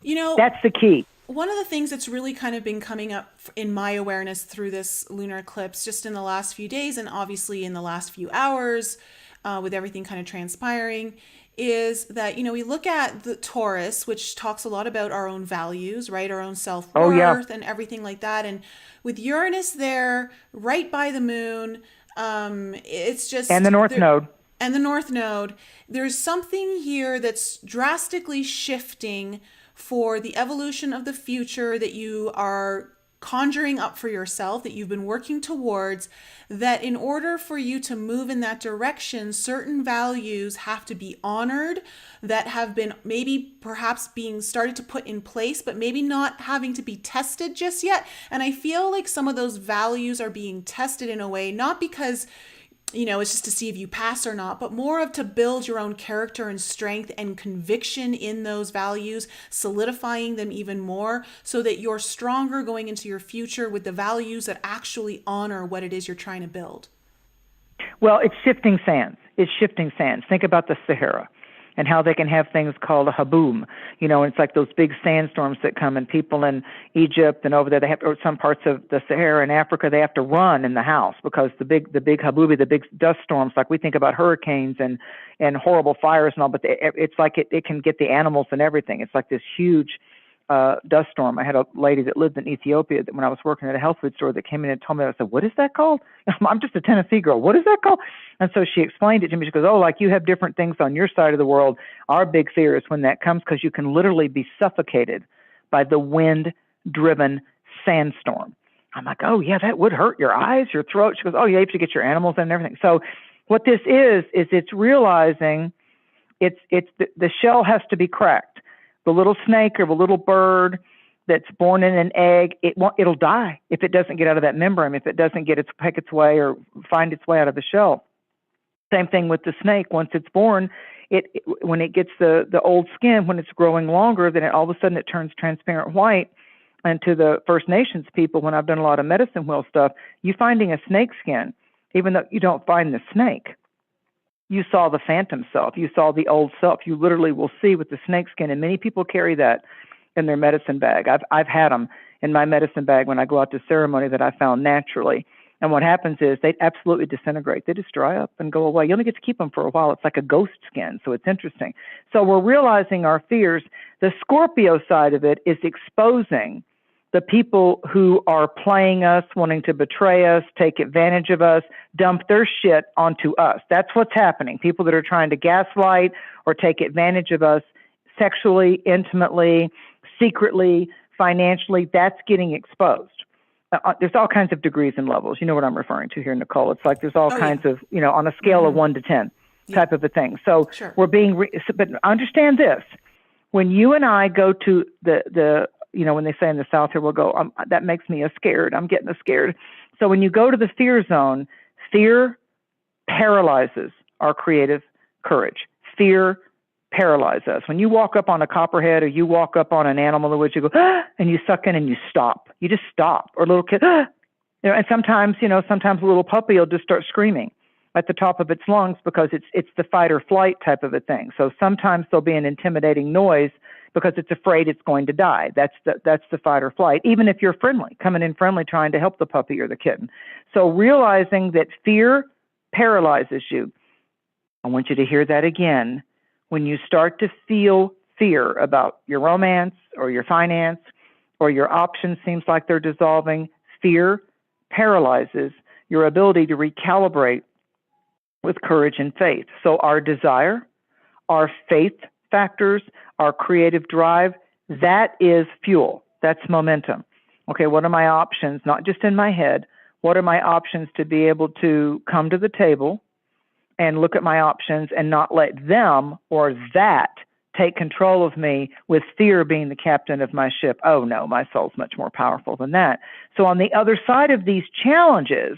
[SPEAKER 2] That's the key.
[SPEAKER 1] One of the things that's really kind of been coming up in my awareness through this lunar eclipse, just in the last few days and obviously in the last few hours, with everything kind of transpiring, is that, we look at the Taurus, which talks a lot about our own values, right? Our own self-worth and everything like that. And with Uranus there, right by the moon, it's just...
[SPEAKER 2] And the North Node.
[SPEAKER 1] And the North Node. There's something here that's drastically shifting for the evolution of the future that you are conjuring up for yourself, that you've been working towards, that in order for you to move in that direction, certain values have to be honored that have been maybe perhaps being started to put in place, but maybe not having to be tested just yet. And I feel like some of those values are being tested in a way, not because it's just to see if you pass or not, but more of to build your own character and strength and conviction in those values, solidifying them even more so that you're stronger going into your future with the values that actually honor what it is you're trying to build.
[SPEAKER 2] Well, it's shifting sands. Think about the Sahara and how they can have things called a haboom. It's like those big sandstorms that come, and people in Egypt and over there, they have, or some parts of the Sahara in Africa, they have to run in the house because the big haboobi, the big dust storms, like we think about hurricanes and horrible fires and all, but it's like it can get the animals and everything. It's like this huge dust storm. I had a lady that lived in Ethiopia that when I was working at a health food store that came in and told me, I said, what is that called? I'm just a Tennessee girl. What is that called? And so she explained it to me. She goes, like you have different things on your side of the world. Our big fear is when that comes, because you can literally be suffocated by the wind-driven sandstorm. I'm like, oh, yeah, that would hurt your eyes, your throat. She goes, oh, yeah, you have to get your animals in and everything. So what this is it's realizing the shell has to be cracked. The little snake or the little bird that's born in an egg, it'll die if it doesn't get out of that membrane, if it doesn't pick its way or find its way out of the shell. Same thing with the snake. Once it's born, when it gets the old skin, when it's growing longer, then all of a sudden it turns transparent white. And to the First Nations people, when I've done a lot of medicine wheel stuff, you finding a snake skin, even though you don't find the snake, you saw the phantom self. You saw the old self. You literally will see with the snake skin, and many people carry that in their medicine bag. I've had them in my medicine bag when I go out to ceremony that I found naturally. And what happens is they absolutely disintegrate. They just dry up and go away. You only get to keep them for a while. It's like a ghost skin, so it's interesting. So we're realizing our fears. The Scorpio side of it is exposing the people who are playing us, wanting to betray us, take advantage of us, dump their shit onto us. That's what's happening. People that are trying to gaslight or take advantage of us sexually, intimately, secretly, financially, that's getting exposed. There's all kinds of degrees and levels. You know what I'm referring to here, Nicole. It's like there's all kinds of, on a scale of 1 to 10 type of a thing. So we're being, but understand this. When you and I go to the when they say in the South here, we'll go, that makes me scared. I'm getting scared. So when you go to the fear zone, fear paralyzes our creative courage. Fear paralyzes us. When you walk up on a copperhead or you walk up on an animal in the woods, you go, and you suck in and you stop. You just stop. Or a little kid, and sometimes a little puppy will just start screaming at the top of its lungs because it's the fight or flight type of a thing. So sometimes there'll be an intimidating noise because it's afraid it's going to die. That's the fight or flight, even if you're friendly, coming in friendly, trying to help the puppy or the kitten. So realizing that fear paralyzes you. I want you to hear that again. When you start to feel fear about your romance or your finance or your options seems like they're dissolving, fear paralyzes your ability to recalibrate with courage and faith. So our desire, our faith factors, our creative drive, that is fuel. That's momentum. Okay, what are my options, not just in my head, what are my options to be able to come to the table and look at my options and not let them or that take control of me, with fear being the captain of my ship? Oh no, my soul's much more powerful than that. So on the other side of these challenges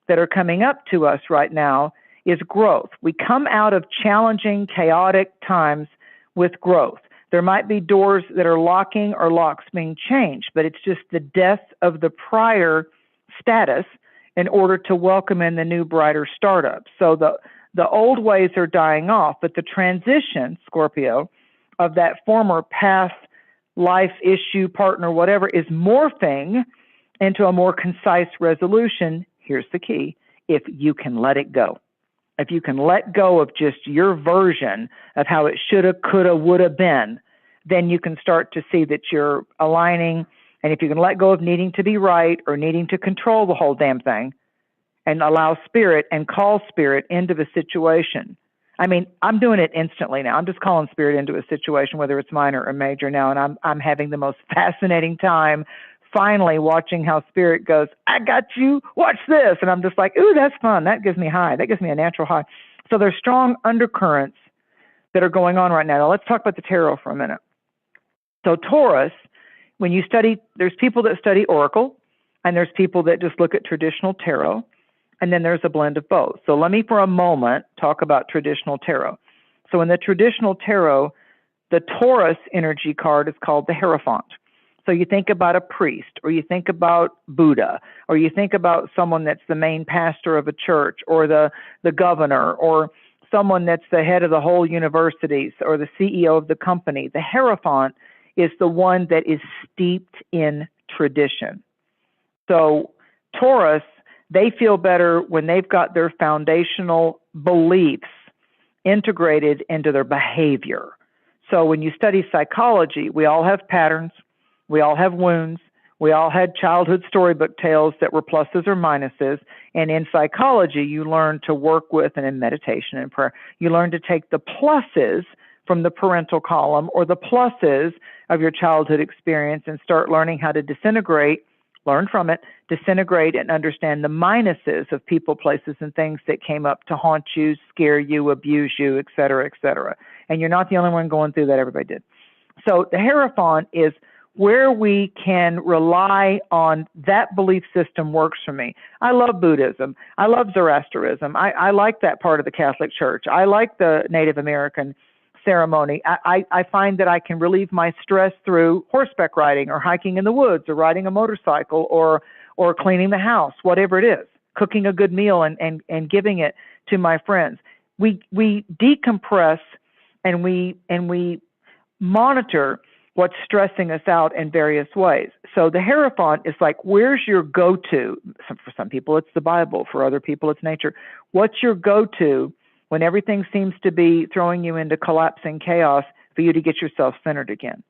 [SPEAKER 2] that are coming up to us right now is growth. We come out of challenging, chaotic times with growth. There might be doors that are locking or locks being changed, but it's just the death of the prior status in order to welcome in the new, brighter startup. So the old ways are dying off, but the transition, Scorpio, of that former past life issue, partner, whatever, is morphing into a more concise resolution. Here's the key: if you can let it go. If you can let go of just your version of how it shoulda, coulda, woulda been, then you can start to see that you're aligning. And if you can let go of needing to be right or needing to control the whole damn thing and allow spirit and call spirit into the situation. I mean, I'm doing it instantly now. I'm just calling spirit into a situation, whether it's minor or major now, and I'm having the most fascinating time finally watching how spirit goes, I got you, watch this. And I'm just like, ooh, that's fun. That gives me high. That gives me a natural high. So there's strong undercurrents that are going on right now. Now let's talk about the tarot for a minute. So Taurus, when you study, there's people that study oracle, and there's people that just look at traditional tarot, and then there's a blend of both. So let me for a moment talk about traditional tarot. So in the traditional tarot, the Taurus energy card is called the Hierophant. So you think about a priest, or you think about Buddha, or you think about someone that's the main pastor of a church, or the governor, or someone that's the head of the whole university, or the CEO of the company. The Hierophant is the one that is steeped in tradition. So Taurus, they feel better when they've got their foundational beliefs integrated into their behavior. So when you study psychology, we all have patterns. We all have wounds. We all had childhood storybook tales that were pluses or minuses. And in psychology, you learn to work with, and in meditation and prayer, you learn to take the pluses from the parental column or the pluses of your childhood experience and start learning how to disintegrate, learn from it, disintegrate, and understand the minuses of people, places, and things that came up to haunt you, scare you, abuse you, et cetera, et cetera. And you're not the only one going through that. Everybody did. So the Hierophant is where we can rely on that belief system works for me. I love Buddhism. I love Zoroastrianism. I like that part of the Catholic Church. I like the Native American ceremony. I find that I can relieve my stress through horseback riding or hiking in the woods or riding a motorcycle or cleaning the house, whatever it is, cooking a good meal and giving it to my friends. We decompress and we monitor what's stressing us out in various ways. So the Hierophant is like, where's your go-to? For some people, it's the Bible. For other people, it's nature. What's your go-to when everything seems to be throwing you into collapsing chaos for you to get yourself centered again?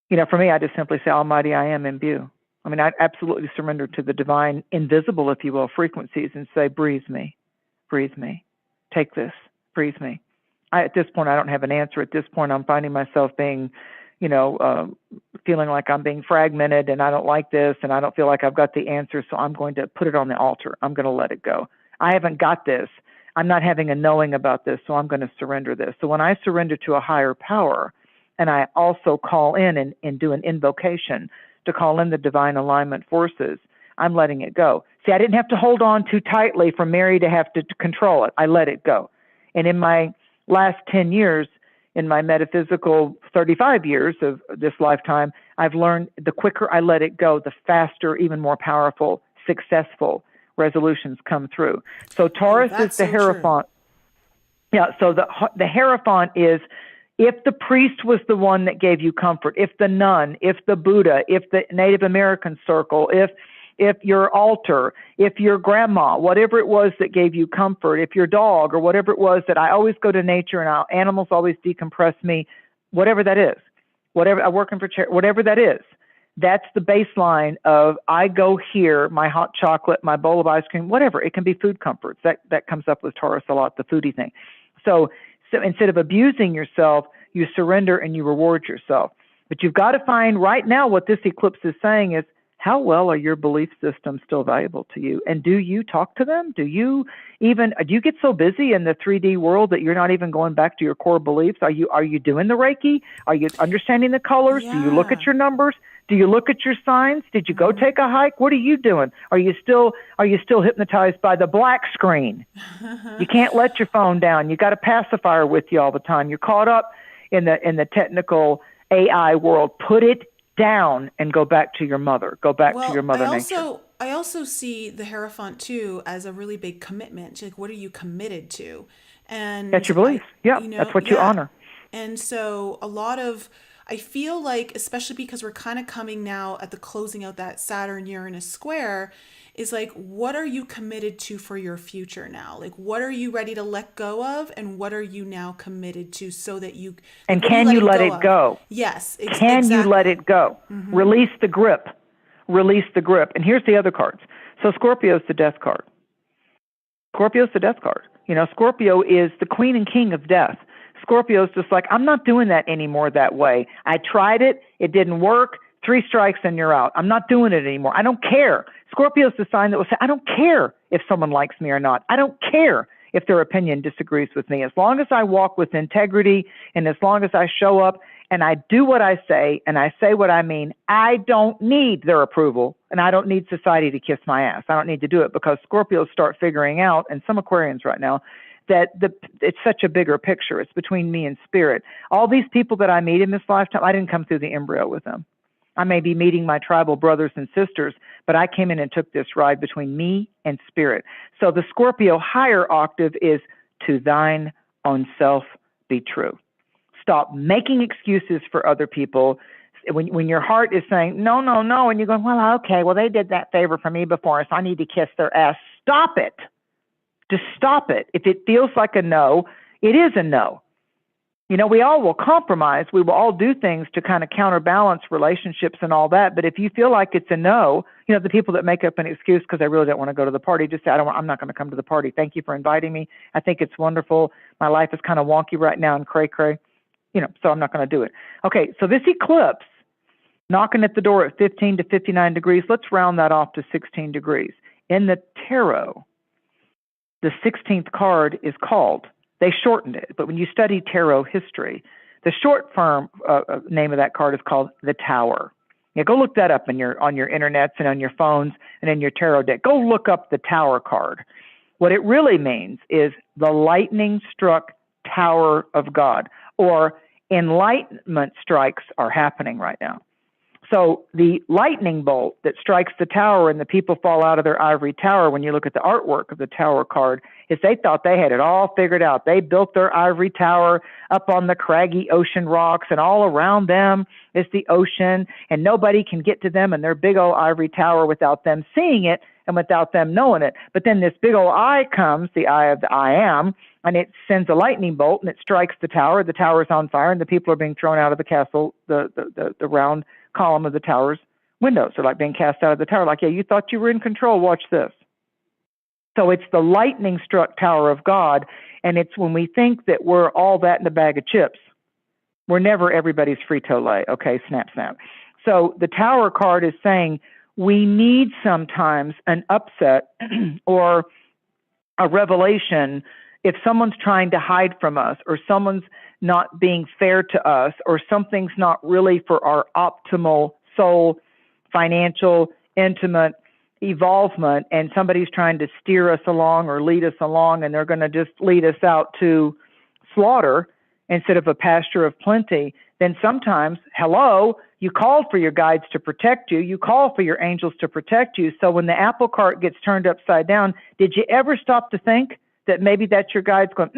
[SPEAKER 2] You know, for me, I just simply say, Almighty, I am imbue. I mean, I absolutely surrender to the divine, invisible, if you will, frequencies and say, breathe me, take this, breathe me. At this point, I don't have an answer. At this point, I'm finding myself being, feeling like I'm being fragmented and I don't like this and I don't feel like I've got the answer. So I'm going to put it on the altar. I'm going to let it go. I haven't got this. I'm not having a knowing about this. So I'm going to surrender this. So when I surrender to a higher power and I also call in and do an invocation to call in the divine alignment forces, I'm letting it go. See, I didn't have to hold on too tightly for Mary to have to control it. I let it go. And in my last 10 years, in my metaphysical 35 years of this lifetime, I've learned the quicker I let it go, the faster, even more powerful, successful resolutions come through. So Taurus is the Hierophant. Yeah, so the Hierophant is if the priest was the one that gave you comfort, if the nun, if the Buddha, if the Native American circle, if your altar, if your grandma, whatever it was that gave you comfort, if your dog or whatever it was that I always go to nature and animals always decompress me, whatever that is, whatever I'm working for charity, whatever that is, That's the baseline of I go here, my hot chocolate, my bowl of ice cream, whatever. It can be food comforts. That comes up with Taurus a lot, the foodie thing. So instead of abusing yourself, you surrender and you reward yourself. But you've got to find right now what this eclipse is saying is, how well are your belief systems still valuable to you? And do you talk to them? Do you get so busy in the 3D world that you're not even going back to your core beliefs? Are you doing the Reiki? Are you understanding the colors?
[SPEAKER 1] Yeah.
[SPEAKER 2] Do you look at your numbers? Do you look at your signs? Did you go take a hike? What are you doing? Are you still hypnotized by the black screen? You can't let your phone down. You got a pacifier with you all the time. You're caught up in the technical AI world. Put it down and go back to your mother. Go back to your mother nature.
[SPEAKER 1] I also see the Hierophant too as a really big commitment. Like, what are you committed to? And
[SPEAKER 2] that's your belief. That's what you honor.
[SPEAKER 1] And so I feel like, especially because we're kind of coming now at the closing out that Saturn-Uranus square, is like, what are you committed to for your future now? Like, what are you ready to let go of, and what are you now committed to so that you...
[SPEAKER 2] And can you let it go?
[SPEAKER 1] Yes,
[SPEAKER 2] Can you let it go? Mm-hmm. Release the grip. Release the grip. And here's the other cards. So Scorpio's the death card. Scorpio's the death card. Scorpio is the queen and king of death. Scorpio's just like, I'm not doing that anymore that way. I tried it. It didn't work. 3 strikes and you're out. I'm not doing it anymore. I don't care. Scorpio's the sign that will say, I don't care if someone likes me or not. I don't care if their opinion disagrees with me. As long as I walk with integrity and as long as I show up and I do what I say and I say what I mean, I don't need their approval and I don't need society to kiss my ass. I don't need to do it, because Scorpios start figuring out, and some Aquarians right now, that it's such a bigger picture. It's between me and spirit. All these people that I meet in this lifetime, I didn't come through the embryo with them. I may be meeting my tribal brothers and sisters, but I came in and took this ride between me and spirit. So the Scorpio higher octave is, to thine own self be true. Stop making excuses for other people. When your heart is saying, no, no, no, and you're going, well, okay, well, they did that favor for me before, so I need to kiss their ass. Stop it. Just stop it. If it feels like a no, it is a no. We all will compromise. We will all do things to kind of counterbalance relationships and all that. But if you feel like it's a no, the people that make up an excuse because I really don't want to go to the party, just say, I'm not going to come to the party. Thank you for inviting me. I think it's wonderful. My life is kind of wonky right now and cray-cray, so I'm not going to do it. Okay, so this eclipse, knocking at the door at 15 to 59 degrees, let's round that off to 16 degrees. In the tarot, the 16th card is called, they shortened it, but when you study tarot history, the short form name of that card is called the Tower. Go look that up on your internets and on your phones and in your tarot deck. Go look up the Tower card. What it really means is the lightning struck Tower of God, or enlightenment strikes are happening right now. So the lightning bolt that strikes the tower and the people fall out of their ivory tower, when you look at the artwork of the Tower card, is they thought they had it all figured out. They built their ivory tower up on the craggy ocean rocks, and all around them is the ocean, and nobody can get to them and their big old ivory tower without them seeing it and without them knowing it. But then this big old eye comes, the eye of the I am, and it sends a lightning bolt and it strikes the tower. The tower is on fire and the people are being thrown out of the castle, the round column of the tower's windows. They're like being cast out of the tower. Like, yeah, you thought you were in control. Watch this. So it's the lightning struck Tower of God. And it's when we think that we're all that in a bag of chips, we're never everybody's Frito-Lay. Okay, snap, snap. So the Tower card is saying we need sometimes an upset or a revelation if someone's trying to hide from us, or someone's not being fair to us, or something's not really for our optimal soul, financial, intimate evolvement, and somebody's trying to steer us along or lead us along, and they're going to just lead us out to slaughter instead of a pasture of plenty, then sometimes, hello, you called for your guides to protect you. You call for your angels to protect you. So when the apple cart gets turned upside down, did you ever stop to think that maybe that's your guides going,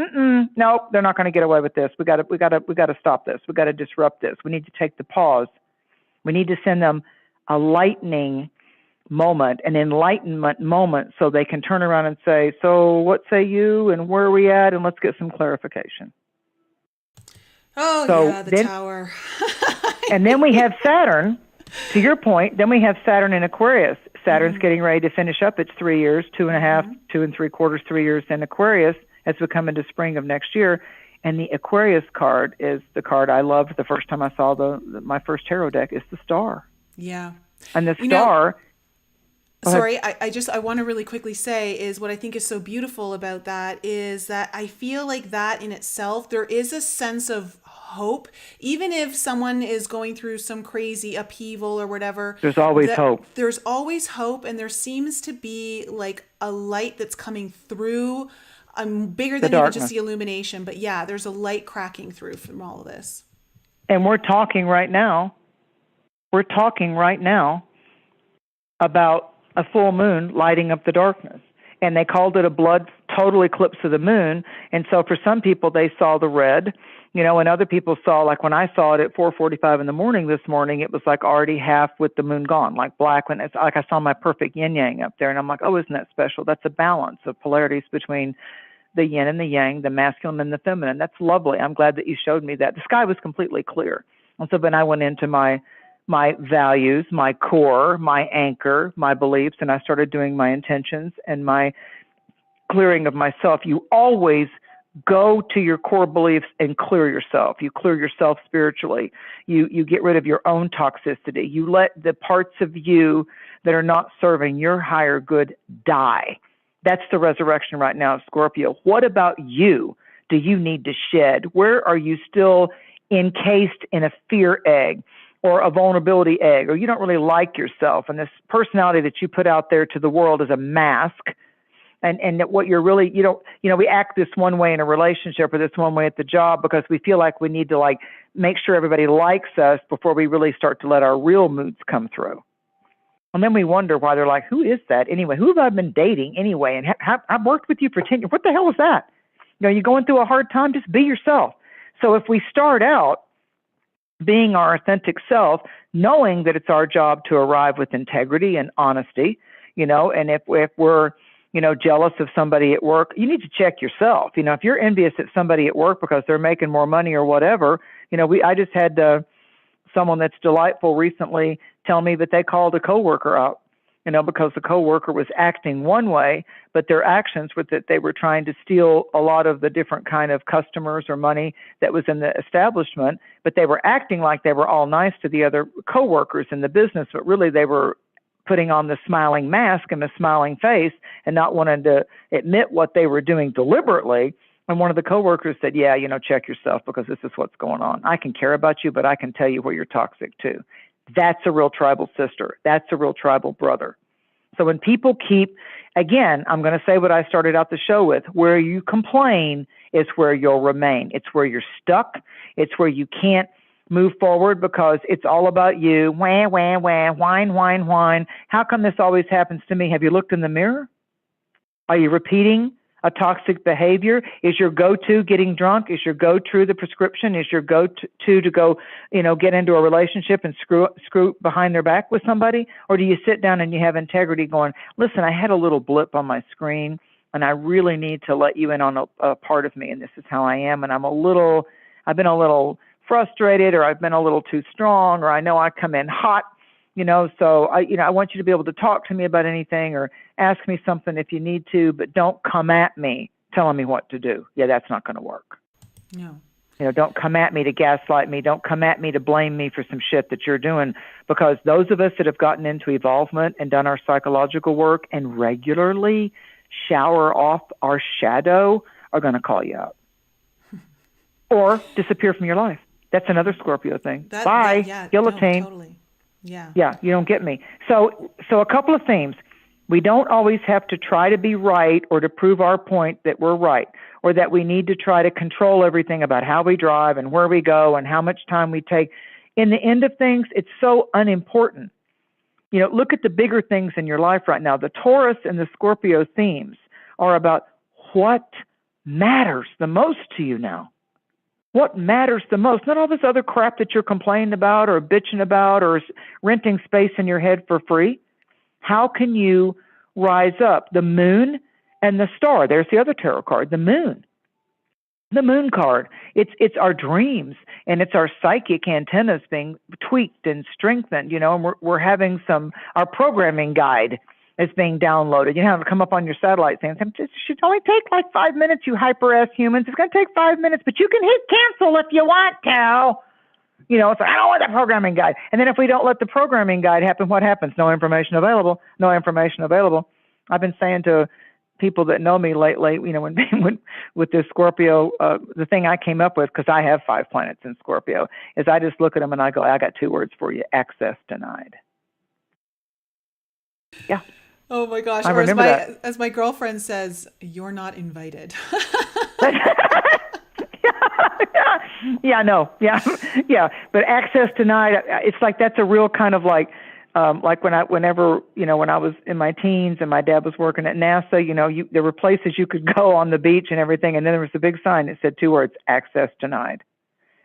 [SPEAKER 2] no, they're not going to get away with this. We got to stop this. We got to disrupt this. We need to take the pause. We need to send them a lightning moment, an enlightenment moment, so they can turn around and say, so what say you, and where are we at, and let's get some clarification.
[SPEAKER 1] Oh, so yeah, the Tower.
[SPEAKER 2] And then we have Saturn. to your point, then we have Saturn in Aquarius. Saturn's getting ready to finish up its 3 years, 2.5, 2 3/4, 3 years in Aquarius as we come into spring of next year. And the Aquarius card is the card I loved the first time I saw my first tarot deck. Is the star.
[SPEAKER 1] Yeah.
[SPEAKER 2] And the star.
[SPEAKER 1] Sorry, I want to really quickly say is what I think is so beautiful about that is that I feel like that in itself, there is a sense of hope. Even if someone is going through some crazy upheaval or whatever,
[SPEAKER 2] there's always hope.
[SPEAKER 1] There's always hope. And there seems to be like a light that's coming through, bigger than even just the illumination. But yeah, there's a light cracking through from all of this.
[SPEAKER 2] And we're talking right now about a full moon lighting up the darkness. And they called it a blood total eclipse of the moon. And so for some people, they saw the red, and other people saw, like when I saw it at 4:45 in the morning this morning, it was like already half with the moon gone, like black. When it's like I saw my perfect yin yang up there. And I'm like, oh, isn't that special? That's a balance of polarities between the yin and the yang, the masculine and the feminine. That's lovely. I'm glad that you showed me that. The sky was completely clear. And so then I went into my values, my core, my anchor, my beliefs, and I started doing my intentions and my clearing of myself. You always go to your core beliefs and clear yourself. You clear yourself spiritually. You get rid of your own toxicity. You let the parts of you that are not serving your higher good die. That's the resurrection right now, Scorpio. What about you? Do you need to shed? Where are you still encased in a fear egg or a vulnerability egg, or you don't really like yourself, and this personality that you put out there to the world is a mask, and that what you're really, we act this one way in a relationship or this one way at the job because we feel like we need to like make sure everybody likes us before we really start to let our real moods come through. And then we wonder why they're like, who is that anyway? Who have I been dating anyway? And I've worked with you for 10 years. What the hell is that? You're going through a hard time, just be yourself. So if we start out being our authentic self, knowing that it's our job to arrive with integrity and honesty, and if we're, jealous of somebody at work, you need to check yourself. If you're envious at somebody at work because they're making more money or whatever, I just had someone that's delightful recently tell me that they called a coworker out, because the coworker was acting one way, but their actions were that they were trying to steal a lot of the different kind of customers or money that was in the establishment, but they were acting like they were all nice to the other coworkers in the business, but really they were putting on the smiling mask and the smiling face and not wanting to admit what they were doing deliberately. And one of the coworkers said, yeah, check yourself because this is what's going on. I can care about you, but I can tell you where you're toxic too. That's a real tribal sister. That's a real tribal brother. So when people keep, again, I'm going to say what I started out the show with, where you complain is where you'll remain. It's where you're stuck. It's where you can't move forward because it's all about you. Wah, wah, wah, whine, whine, whine. How come this always happens to me? Have you looked in the mirror? Are you repeating a toxic behavior? Is your go-to getting drunk? Is your go-to the prescription? Is your go-to to go, get into a relationship and screw behind their back with somebody? Or do you sit down and you have integrity going, listen, I had a little blip on my screen and I really need to let you in on a part of me, and this is how I am, and I've been a little frustrated, or I've been a little too strong, or I know I come in hot, so I want you to be able to talk to me about anything or ask me something if you need to, but don't come at me telling me what to do. Yeah, that's not going to work.
[SPEAKER 1] No.
[SPEAKER 2] Don't come at me to gaslight me. Don't come at me to blame me for some shit that you're doing, because those of us that have gotten into evolvement and done our psychological work and regularly shower off our shadow are going to call you out or disappear from your life. That's another Scorpio thing. Bye, guillotine.
[SPEAKER 1] No, totally. Yeah.
[SPEAKER 2] Yeah, you don't get me. So a couple of themes. We don't always have to try to be right or to prove our point that we're right, or that we need to try to control everything about how we drive and where we go and how much time we take. In the end of things, it's so unimportant. Look at the bigger things in your life right now. The Taurus and the Scorpio themes are about what matters the most to you now. What matters the most? Not all this other crap that you're complaining about or bitching about or renting space in your head for free. How can you rise up? The moon and the star. There's the other tarot card, the moon. The moon card. It's our dreams, and it's our psychic antennas being tweaked and strengthened, and we're having our programming guide is being downloaded. You have to come up on your satellite saying, it should only take like 5 minutes, you hyper-S humans. It's going to take 5 minutes, but you can hit cancel if you want to. It's like, I don't want that programming guide. And then if we don't let the programming guide happen, what happens? No information available. No information available. I've been saying to people that know me lately, when with this Scorpio, the thing I came up with, because I have 5 planets in Scorpio, is I just look at them and I go, I got 2 words for you: access denied. Yeah.
[SPEAKER 1] Oh my gosh.
[SPEAKER 2] I
[SPEAKER 1] Or
[SPEAKER 2] remember
[SPEAKER 1] as my girlfriend says, you're not invited.
[SPEAKER 2] Yeah, no, yeah. But access denied. It's like that's a real kind of like when I was in my teens and my dad was working at NASA. There were places you could go on the beach and everything, and then there was a big sign that said 2 words: access denied,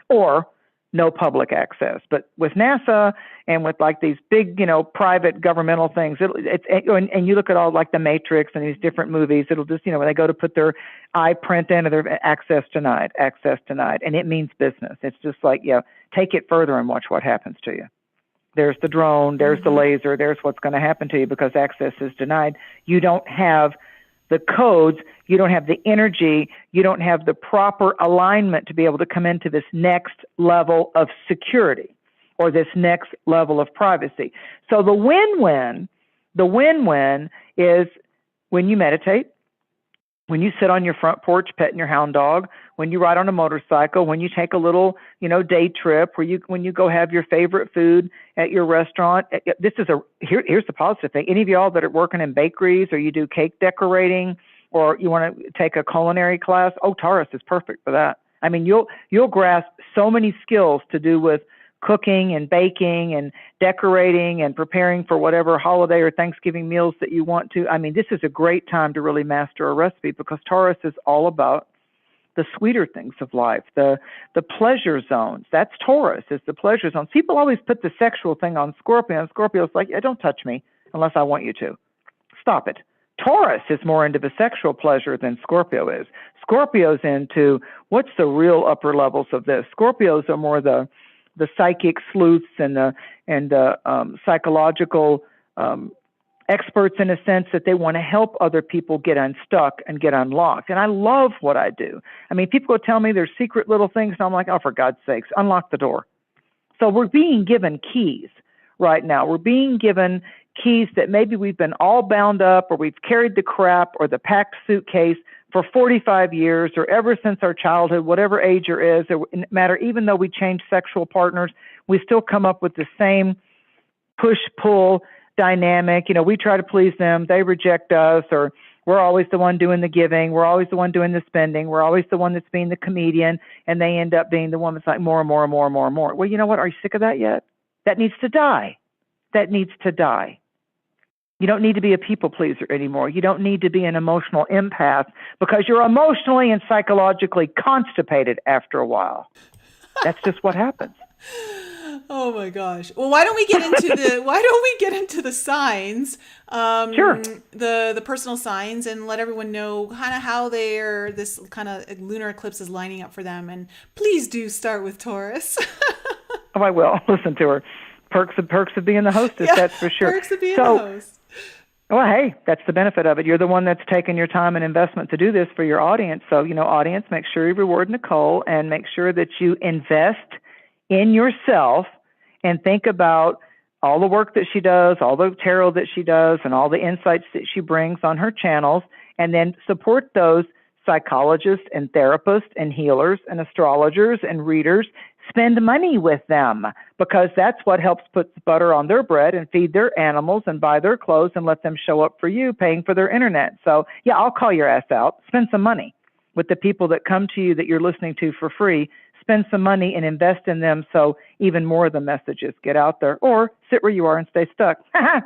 [SPEAKER 2] or no public access. But with NASA and with like these big, private governmental things, and you look at all like the Matrix and these different movies, it'll just, when they go to put their eye print in, or their access denied, and it means business. It's just like, take it further and watch what happens to you. There's the drone, there's the laser, there's what's going to happen to you because access is denied. You don't have the codes, you don't have the energy, you don't have the proper alignment to be able to come into this next level of security or this next level of privacy. So the win-win is when you meditate, when you sit on your front porch petting your hound dog, when you ride on a motorcycle, when you take a little, day trip, when you go have your favorite food at your restaurant. Here's the positive thing. Any of y'all that are working in bakeries, or you do cake decorating, or you want to take a culinary class, Taurus is perfect for that. I mean, you'll grasp so many skills to do with cooking and baking and decorating and preparing for whatever holiday or Thanksgiving meals that you want to. I mean, this is a great time to really master a recipe, because Taurus is all about the sweeter things of life, the pleasure zones. That's Taurus, is the pleasure zones. People always put the sexual thing on Scorpio, and Scorpio's like, don't touch me unless I want you to. Stop it. Taurus is more into the sexual pleasure than Scorpio is. Scorpio's into what's the real upper levels of this. Scorpios are more the psychic sleuths and the psychological experts, in a sense that they want to help other people get unstuck and get unlocked. And I love what I do. I mean, people will tell me there's secret little things, and I'm like, for God's sakes, unlock the door. So we're being given keys right now. We're being given keys that maybe we've been all bound up, or we've carried the crap or the packed suitcase for 45 years, or ever since our childhood, whatever age it is, it doesn't matter. Even though we change sexual partners, we still come up with the same push-pull dynamic. We try to please them, they reject us, or we're always the one doing the giving, we're always the one doing the spending, we're always the one that's being the comedian, and they end up being the one that's like more and more and more and more and more. Well, you know what? Are you sick of that yet? That needs to die. That needs to die. You don't need to be a people pleaser anymore. You don't need to be an emotional empath, because you're emotionally and psychologically constipated after a while. That's just what happens.
[SPEAKER 1] Oh my gosh. Well, why don't we get into the signs?
[SPEAKER 2] Sure.
[SPEAKER 1] The personal signs, and let everyone know kind of how this kind of lunar eclipse is lining up for them. And please do start with Taurus.
[SPEAKER 2] Oh, I will. Listen to her. Perks of being the hostess, that's for sure.
[SPEAKER 1] Perks of being the host.
[SPEAKER 2] Well, hey, that's the benefit of it. You're the one that's taken your time and investment to do this for your audience. So, audience, make sure you reward Nicole, and make sure that you invest in yourself and think about all the work that she does, all the tarot that she does, and all the insights that she brings on her channels, and then support those psychologists and therapists and healers and astrologers and readers. Spend money with them, because that's what helps put butter on their bread and feed their animals and buy their clothes and let them show up for you, paying for their internet. So, yeah, I'll call your ass out. Spend some money with the people that come to you that you're listening to for free. Spend some money and invest in them, so even more of the messages get out there. Or sit where you are and stay stuck.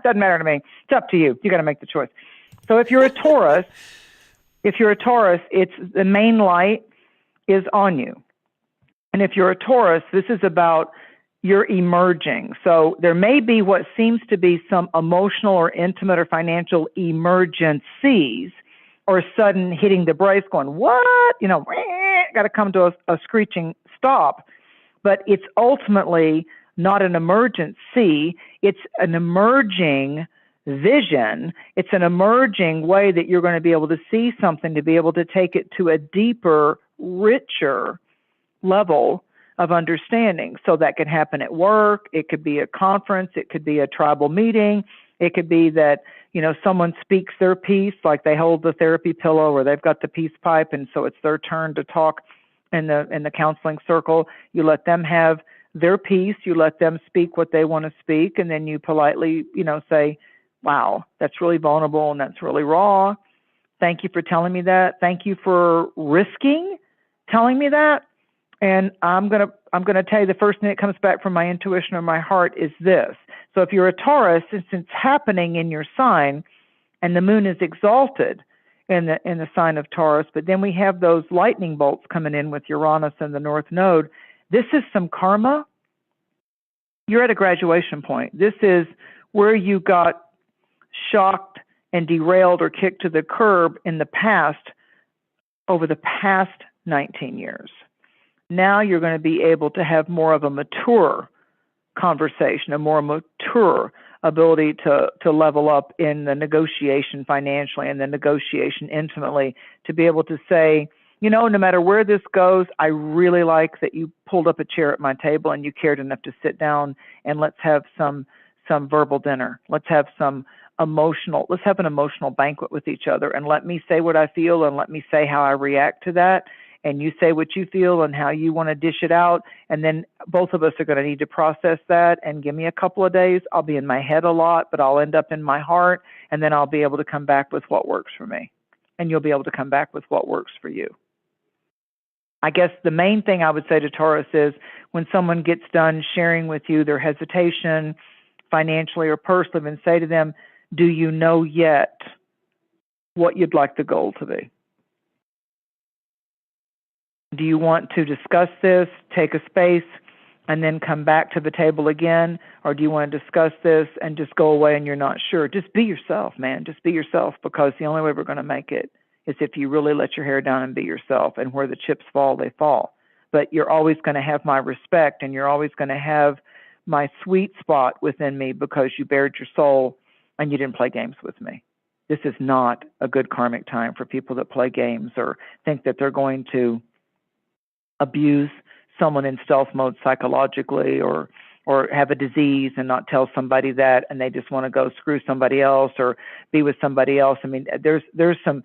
[SPEAKER 2] Doesn't matter to me. It's up to you. You got to make the choice. So if you're a Taurus, it's the main light is on you. And if you're a Taurus, this is about you're emerging. So there may be what seems to be some emotional or intimate or financial emergencies or sudden hitting the brakes going, what? Got to come to a screeching stop. But it's ultimately not an emergency. It's an emerging vision. It's an emerging way that you're going to be able to see something, to be able to take it to a deeper, richer level of understanding. So that could happen at work. It could be a conference. It could be a tribal meeting. It could be that, someone speaks their piece, like they hold the therapy pillow or they've got the peace pipe, and so it's their turn to talk in the counseling circle. You let them have their piece. You let them speak what they want to speak, and then you politely, say, wow, that's really vulnerable and that's really raw. Thank you for telling me that. Thank you for risking telling me that. And I'm gonna tell you, the first thing that comes back from my intuition or my heart is this. So if you're a Taurus, since it's happening in your sign, and the moon is exalted in the sign of Taurus, but then we have those lightning bolts coming in with Uranus and the North Node. This is some karma. You're at a graduation point. This is where you got shocked and derailed or kicked to the curb in the past, over the past 19 years. Now you're going to be able to have more of a mature conversation, a more mature ability to level up in the negotiation financially and the negotiation intimately, to be able to say, no matter where this goes, I really like that you pulled up a chair at my table and you cared enough to sit down, and let's have some verbal dinner. Let's have an emotional banquet with each other, and let me say what I feel and let me say how I react to that. And you say what you feel and how you want to dish it out. And then both of us are going to need to process that, and give me a couple of days. I'll be in my head a lot, but I'll end up in my heart. And then I'll be able to come back with what works for me. And you'll be able to come back with what works for you. I guess the main thing I would say to Taurus is, when someone gets done sharing with you their hesitation, financially or personally, and say to them, do you know yet what you'd like the goal to be? Do you want to discuss this, take a space, and then come back to the table again? Or do you want to discuss this and just go away and you're not sure? Just be yourself, man. Just be yourself, because the only way we're going to make it is if you really let your hair down and be yourself. And where the chips fall, they fall. But you're always going to have my respect, and you're always going to have my sweet spot within me, because you bared your soul and you didn't play games with me. This is not a good karmic time for people that play games or think that they're going to abuse someone in stealth mode psychologically, or have a disease and not tell somebody that, and they just want to go screw somebody else or be with somebody else. I mean, there's going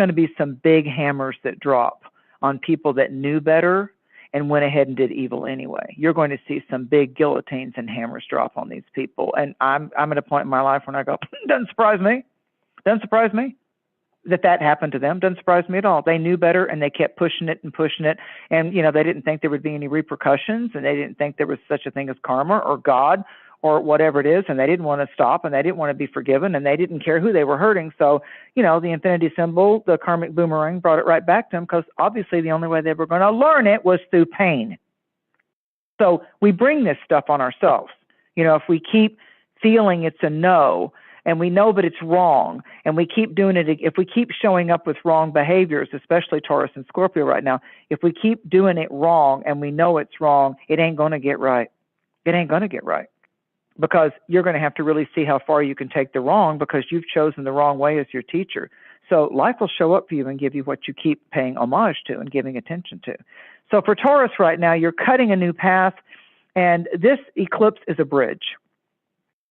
[SPEAKER 2] to be some big hammers that drop on people that knew better and went ahead and did evil anyway. You're going to see some big guillotines and hammers drop on these people. And I'm at a point in my life when I go, doesn't surprise me that happened to them. Doesn't surprise me at all. They knew better, and they kept pushing it. And, they didn't think there would be any repercussions, and they didn't think there was such a thing as karma or God or whatever it is. And they didn't want to stop, and they didn't want to be forgiven, and they didn't care who they were hurting. So, the infinity symbol, the karmic boomerang, brought it right back to them, because obviously the only way they were going to learn it was through pain. So we bring this stuff on ourselves. If we keep feeling it's a no, and we know that it's wrong, and we keep doing it, if we keep showing up with wrong behaviors, especially Taurus and Scorpio right now, if we keep doing it wrong and we know it's wrong, it ain't going to get right. It ain't going to get right, because you're going to have to really see how far you can take the wrong, because you've chosen the wrong way as your teacher. So life will show up for you and give you what you keep paying homage to and giving attention to. So for Taurus right now, you're cutting a new path, and this eclipse is a bridge.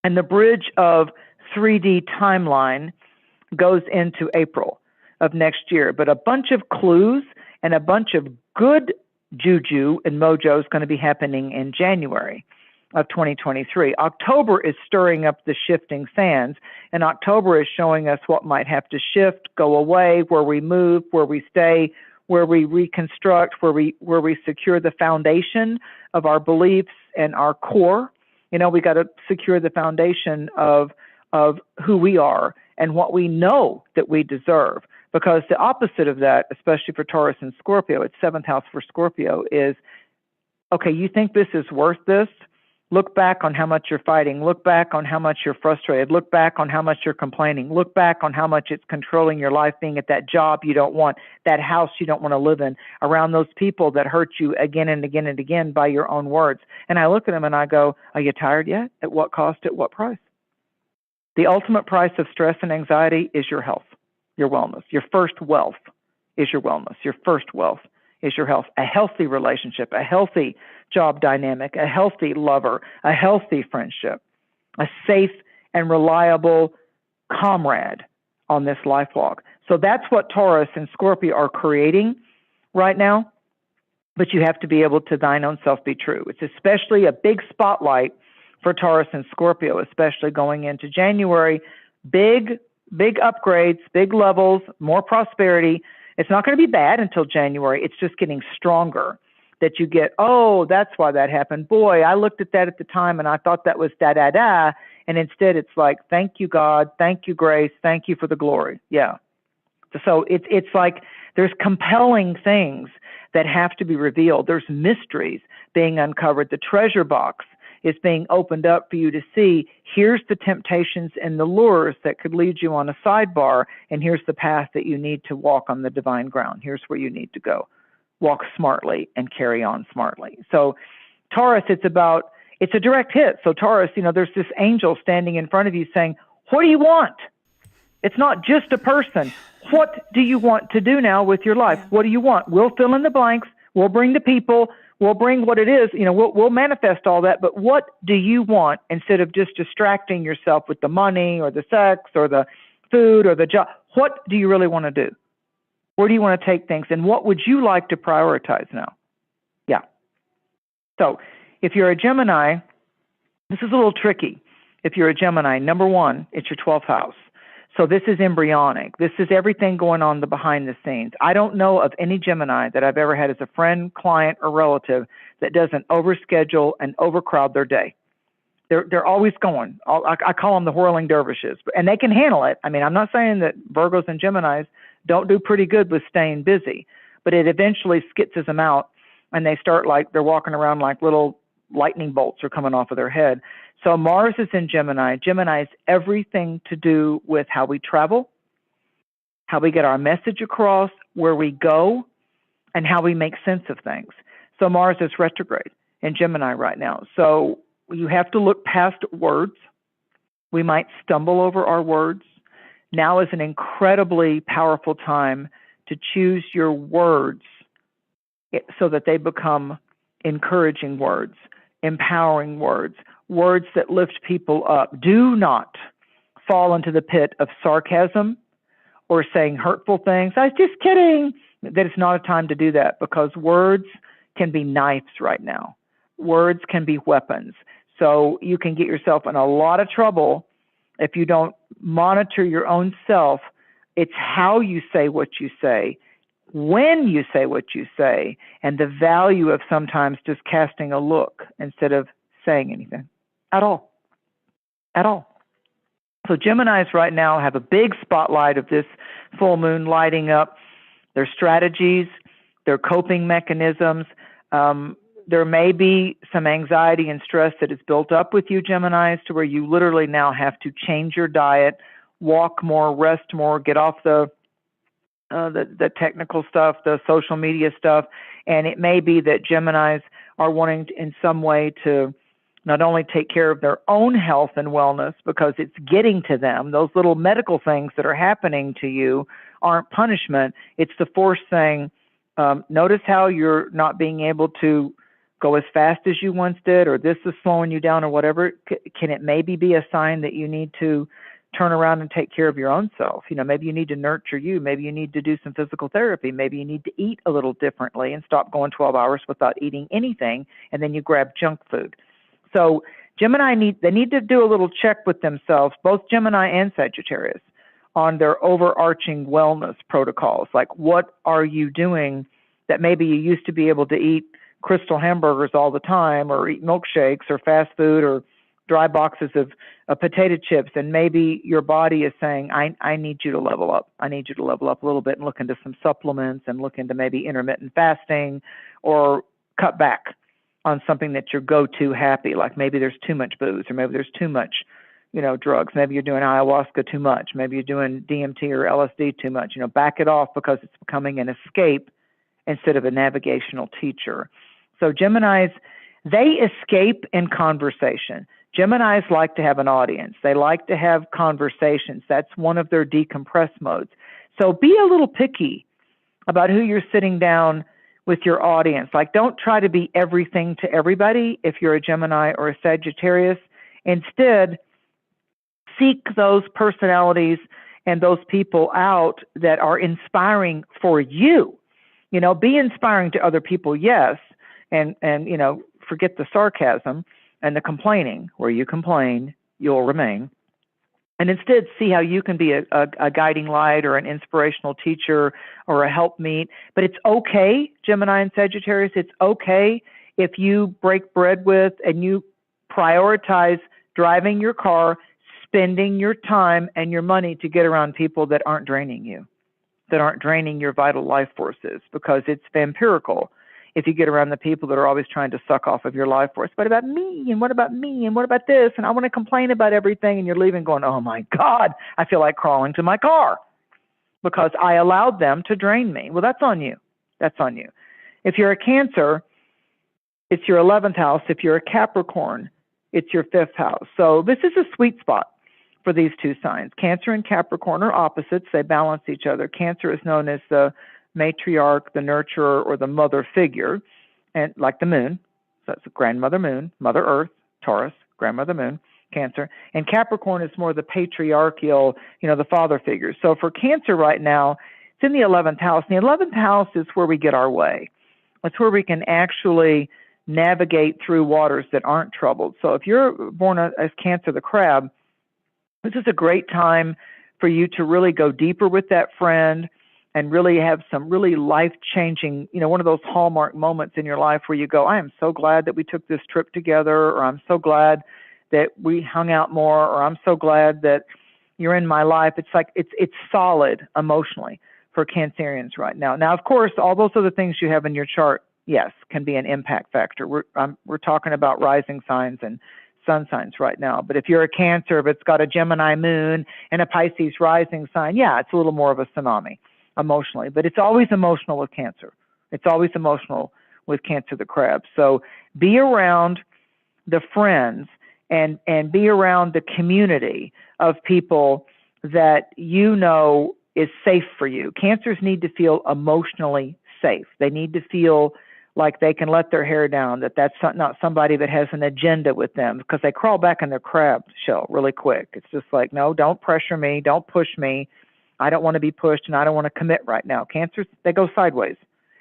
[SPEAKER 2] And the bridge of 3D timeline goes into April of next year, but a bunch of clues and a bunch of good juju and mojo is going to be happening in January of 2023. October is stirring up the shifting sands, and October is showing us what might have to shift, go away, where we move, where we stay, where we reconstruct, where we secure the foundation of our beliefs and our core. We got to secure the foundation of who we are and what we know that we deserve. Because the opposite of that, especially for Taurus and Scorpio, it's 7th house for Scorpio, is, okay, you think this is worth this? Look back on how much you're fighting. Look back on how much you're frustrated. Look back on how much you're complaining. Look back on how much it's controlling your life, being at that job you don't want, that house you don't want to live in, around those people that hurt you again and again and again by your own words. And I look at them and I go, are you tired yet? At what cost? At what price? The ultimate price of stress and anxiety is your health, your wellness. Your first wealth is your wellness. Your first wealth is your health. A healthy relationship, a healthy job dynamic, a healthy lover, a healthy friendship, a safe and reliable comrade on this life walk. So that's what Taurus and Scorpio are creating right now. But you have to be able to thine own self be true. It's especially a big spotlight for Taurus and Scorpio, especially going into January. Big upgrades, big levels, more prosperity. It's not going to be bad until January. It's just getting stronger. That you get, oh, that's why that happened. Boy, I looked at that at the time and I thought that was da-da-da. And instead it's like, thank you, God. Thank you, grace. Thank you for the glory. Yeah. So it's like there's compelling things that have to be revealed. There's mysteries being uncovered. The treasure box is being opened up for you to see. Here's the temptations and the lures that could lead you on a sidebar. And here's the path that you need to walk on the divine ground. Here's where you need to go. Walk smartly and carry on smartly. So Taurus, it's a direct hit. So Taurus, there's this angel standing in front of you saying, what do you want? It's not just a person. What do you want to do now with your life? What do you want? We'll fill in the blanks. We'll bring the people. We'll bring what it is. We'll manifest all that. But what do you want, instead of just distracting yourself with the money or the sex or the food or the job? What do you really want to do? Where do you want to take things? And what would you like to prioritize now? Yeah. So if you're a Gemini, this is a little tricky. If you're a Gemini, number one, it's your 12th house. So this is embryonic. This is everything going on behind the scenes. I don't know of any Gemini that I've ever had as a friend, client, or relative that doesn't overschedule and overcrowd their day. They're always going. I call them the whirling dervishes, and they can handle it. I mean, I'm not saying that Virgos and Geminis don't do pretty good with staying busy, but it eventually skitzes them out, and they start like they're walking around like little lightning bolts are coming off of their head. So Mars is in Gemini. Gemini is everything to do with how we travel, how we get our message across, where we go, and how we make sense of things. So Mars is retrograde in Gemini right now. So you have to look past words. We might stumble over our words. Now is an incredibly powerful time to choose your words so that they become encouraging words, empowering words, words that lift people up. Do not fall into the pit of sarcasm or saying hurtful things. I was just kidding. That it's not a time to do that, because words can be knives right now. Words can be weapons. So you can get yourself in a lot of trouble if you don't monitor your own self. It's how you say what you say, when you say what you say, and the value of sometimes just casting a look instead of saying anything at all. At all. So Geminis right now have a big spotlight of this full moon lighting up their strategies, their coping mechanisms. There may be some anxiety and stress that is built up with you, Geminis, to where you literally now have to change your diet, walk more, rest more, get off the technical stuff, the social media stuff. And it may be that Geminis are wanting in some way to not only take care of their own health and wellness, because it's getting to them. Those little medical things that are happening to you aren't punishment. It's the force saying, notice how you're not being able to go as fast as you once did, or this is slowing you down, or whatever. Can it maybe be a sign that you need to turn around and take care of your own self? Maybe you need to nurture you. Maybe you need to do some physical therapy. Maybe you need to eat a little differently and stop going 12 hours without eating anything, and then you grab junk food. So Gemini need to do a little check with themselves, both Gemini and Sagittarius, on their overarching wellness protocols. Like, what are you doing that maybe you used to be able to eat crystal hamburgers all the time, or eat milkshakes, or fast food, or dry boxes of potato chips, and maybe your body is saying, I need you to level up. I need you to level up a little bit and look into some supplements and look into maybe intermittent fasting, or cut back on something that's your go-to happy, like maybe there's too much booze, or maybe there's too much, drugs. Maybe you're doing ayahuasca too much. Maybe you're doing DMT or LSD too much. Back it off, because it's becoming an escape instead of a navigational teacher. So Geminis, they escape in conversation. Geminis like to have an audience. They like to have conversations. That's one of their decompress modes. So be a little picky about who you're sitting down with your audience. Like, don't try to be everything to everybody if you're a Gemini or a Sagittarius. Instead, seek those personalities and those people out that are inspiring for you. Be inspiring to other people, yes, and forget the sarcasm and the complaining. Where you complain, you'll remain. And instead, see how you can be a guiding light or an inspirational teacher or a helpmeet. But it's okay, Gemini and Sagittarius, it's okay if you break bread with and you prioritize driving your car, spending your time and your money to get around people that aren't draining you, that aren't draining your vital life forces, because it's vampirical if you get around the people that are always trying to suck off of your life force. What about me? And what about me? And what about this? And I want to complain about everything. And you're leaving going, oh my God, I feel like crawling to my car because I allowed them to drain me. Well, that's on you. That's on you. If you're a Cancer, it's your 11th house. If you're a Capricorn, it's your 5th house. So this is a sweet spot for these two signs. Cancer and Capricorn are opposites. They balance each other. Cancer is known as the matriarch, the nurturer, or the mother figure, and like the moon. So it's grandmother moon, mother earth, Taurus, grandmother moon, Cancer. And Capricorn is more the patriarchal, the father figure. So for Cancer right now, it's in the 11th house. And the 11th house is where we get our way. It's where we can actually navigate through waters that aren't troubled. So if you're born as Cancer, the crab, this is a great time for you to really go deeper with that friend and really have some really life-changing, one of those hallmark moments in your life where you go, I am so glad that we took this trip together, or I'm so glad that we hung out more, or I'm so glad that you're in my life. It's like it's solid emotionally for Cancerians right now. Now, of course, all those other things you have in your chart, yes, can be an impact factor. We're talking about rising signs and sun signs right now. But if you're a Cancer, if it's got a Gemini moon and a Pisces rising sign, yeah, it's a little more of a tsunami emotionally. But it's always emotional with Cancer. It's always emotional with Cancer the crab. So be around the friends and be around the community of people that is safe for you. Cancers need to feel emotionally safe. They need to feel like they can let their hair down, that's not somebody that has an agenda with them, because they crawl back in their crab shell really quick. It's just like, no, don't pressure me, don't push me. I don't want to be pushed, and I don't want to commit right now. Cancers, they go sideways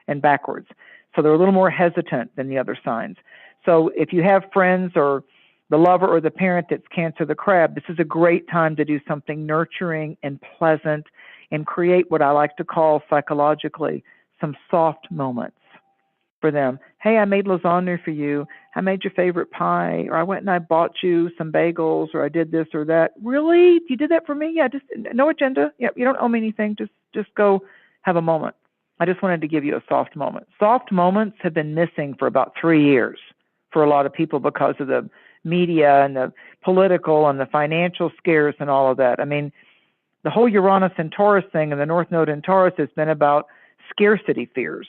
[SPEAKER 2] and backwards. So they're a little more hesitant than the other signs. So if you have friends or the lover or the parent that's Cancer the crab, this is a great time to do something nurturing and pleasant and create what I like to call psychologically some soft moments for them. Hey, I made lasagna for you. I made your favorite pie, or I went and I bought you some bagels, or I did this or that. Really? You did that for me? Yeah, just no agenda. Yeah, you don't owe me anything. Just go have a moment. I just wanted to give you a soft moment. Soft moments have been missing for about 3 years for a lot of people because of the media and the political and the financial scares and all of that. I mean, the whole Uranus and Taurus thing and the North Node in Taurus has been about scarcity fears.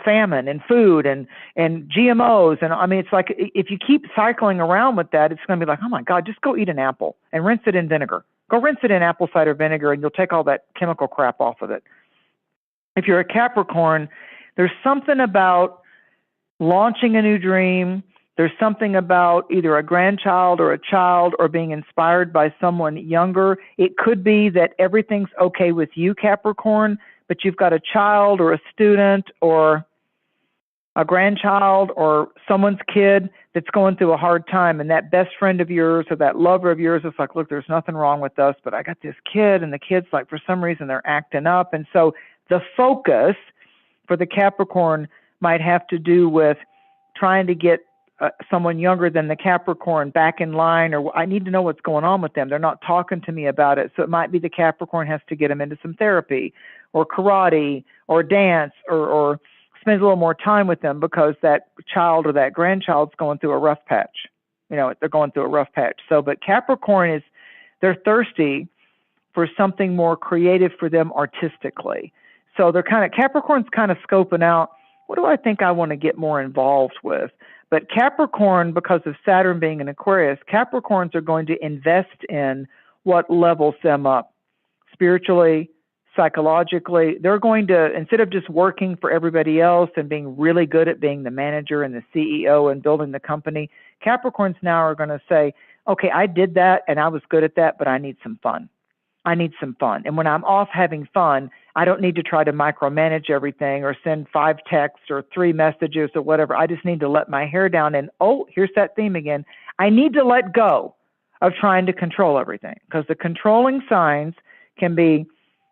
[SPEAKER 2] Famine and food and GMOs. And I mean, it's like, if you keep cycling around with that, it's going to be like, oh my God, just go eat an apple and rinse it in vinegar. Go rinse it in apple cider vinegar and you'll take all that chemical crap off of it. If you're a Capricorn, there's something about launching a new dream. There's something about either a grandchild or a child or being inspired by someone younger. It could be that everything's okay with you, Capricorn, but you've got a child or a student or a grandchild or someone's kid that's going through a hard time, and that best friend of yours or that lover of yours is like, look, there's nothing wrong with us, but I got this kid, and the kid's like, for some reason, they're acting up. And so the focus for the Capricorn might have to do with trying to get someone younger than the Capricorn back in line, or I need to know what's going on with them. They're not talking to me about it. So it might be the Capricorn has to get them into some therapy or karate or dance or spends a little more time with them because that child or that grandchild's going through a rough patch. They're going through a rough patch. So, but Capricorn they're thirsty for something more creative for them artistically. So Capricorn's kind of scoping out, what do I think I want to get more involved with? But Capricorn, because of Saturn being in Aquarius, Capricorns are going to invest in what levels them up spiritually, psychologically. They're going to, instead of just working for everybody else and being really good at being the manager and the CEO and building the company, Capricorns now are going to say, okay, I did that and I was good at that, but I need some fun. I need some fun. And when I'm off having fun, I don't need to try to micromanage everything or send 5 texts or 3 messages or whatever. I just need to let my hair down. And, oh, here's that theme again. I need to let go of trying to control everything, because the controlling signs can be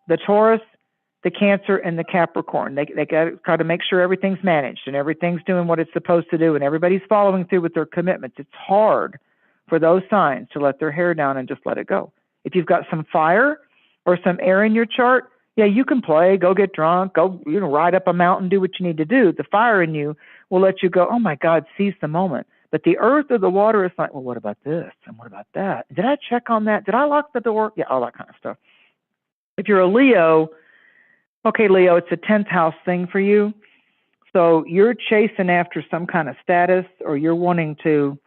[SPEAKER 2] the Taurus, the Cancer, and the Capricorn. They got to try to make sure everything's managed and everything's doing what it's supposed to do and everybody's following through with their commitments. It's hard for those signs to let their hair down and just let it go. If you've got some fire or some air in your chart, yeah, you can play, go get drunk, go ride up a mountain, do what you need to do. The fire in you will let you go, oh my God, seize the moment. But the earth or the water is like, well, what about this? And what about that? Did I check on that? Did I lock the door? Yeah, all that kind of stuff. If you're a Leo, okay, Leo, it's a 10th house thing for you. So you're chasing after some kind of status, or you're wanting to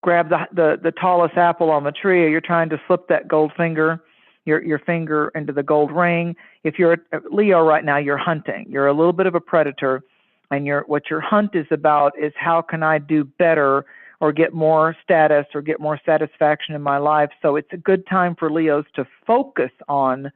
[SPEAKER 2] grab the tallest apple on the tree, or you're trying to slip that gold finger, your finger into the gold ring. If you're a Leo right now, you're hunting. You're a little bit of a predator, and what your hunt is about is how can I do better or get more status or get more satisfaction in my life. So it's a good time for Leos to focus on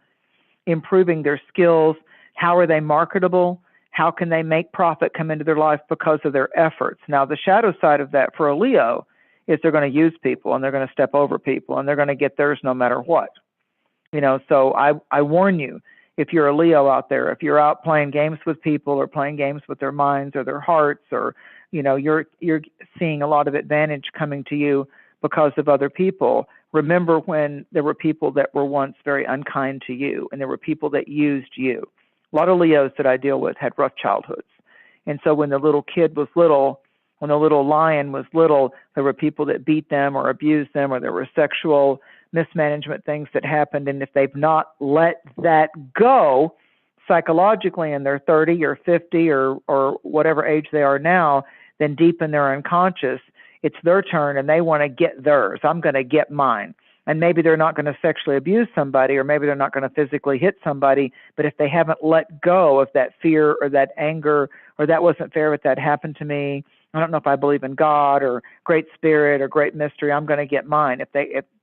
[SPEAKER 2] improving their skills. How are they marketable? How can they make profit come into their life because of their efforts? Now, the shadow side of that for a Leo is they're going to use people and they're going to step over people and they're going to get theirs no matter what. So I warn you, if you're a Leo out there, if you're out playing games with people or playing games with their minds or their hearts, or, you're seeing a lot of advantage coming to you because of other people. Remember when there were people that were once very unkind to you, and there were people that used you. A lot of Leos that I deal with had rough childhoods. And so when the little kid was little, when the little lion was little, there were people that beat them or abused them, or there were sexual mismanagement things that happened. And if they've not let that go psychologically and they're 30 or 50 or whatever age they are now, then deep in their unconscious, it's their turn and they want to get theirs. I'm going to get mine. And maybe they're not going to sexually abuse somebody, or maybe they're not going to physically hit somebody, but if they haven't let go of that fear or that anger, or that wasn't fair if that happened to me, I don't know if I believe in God or great spirit or great mystery, I'm going to get mine.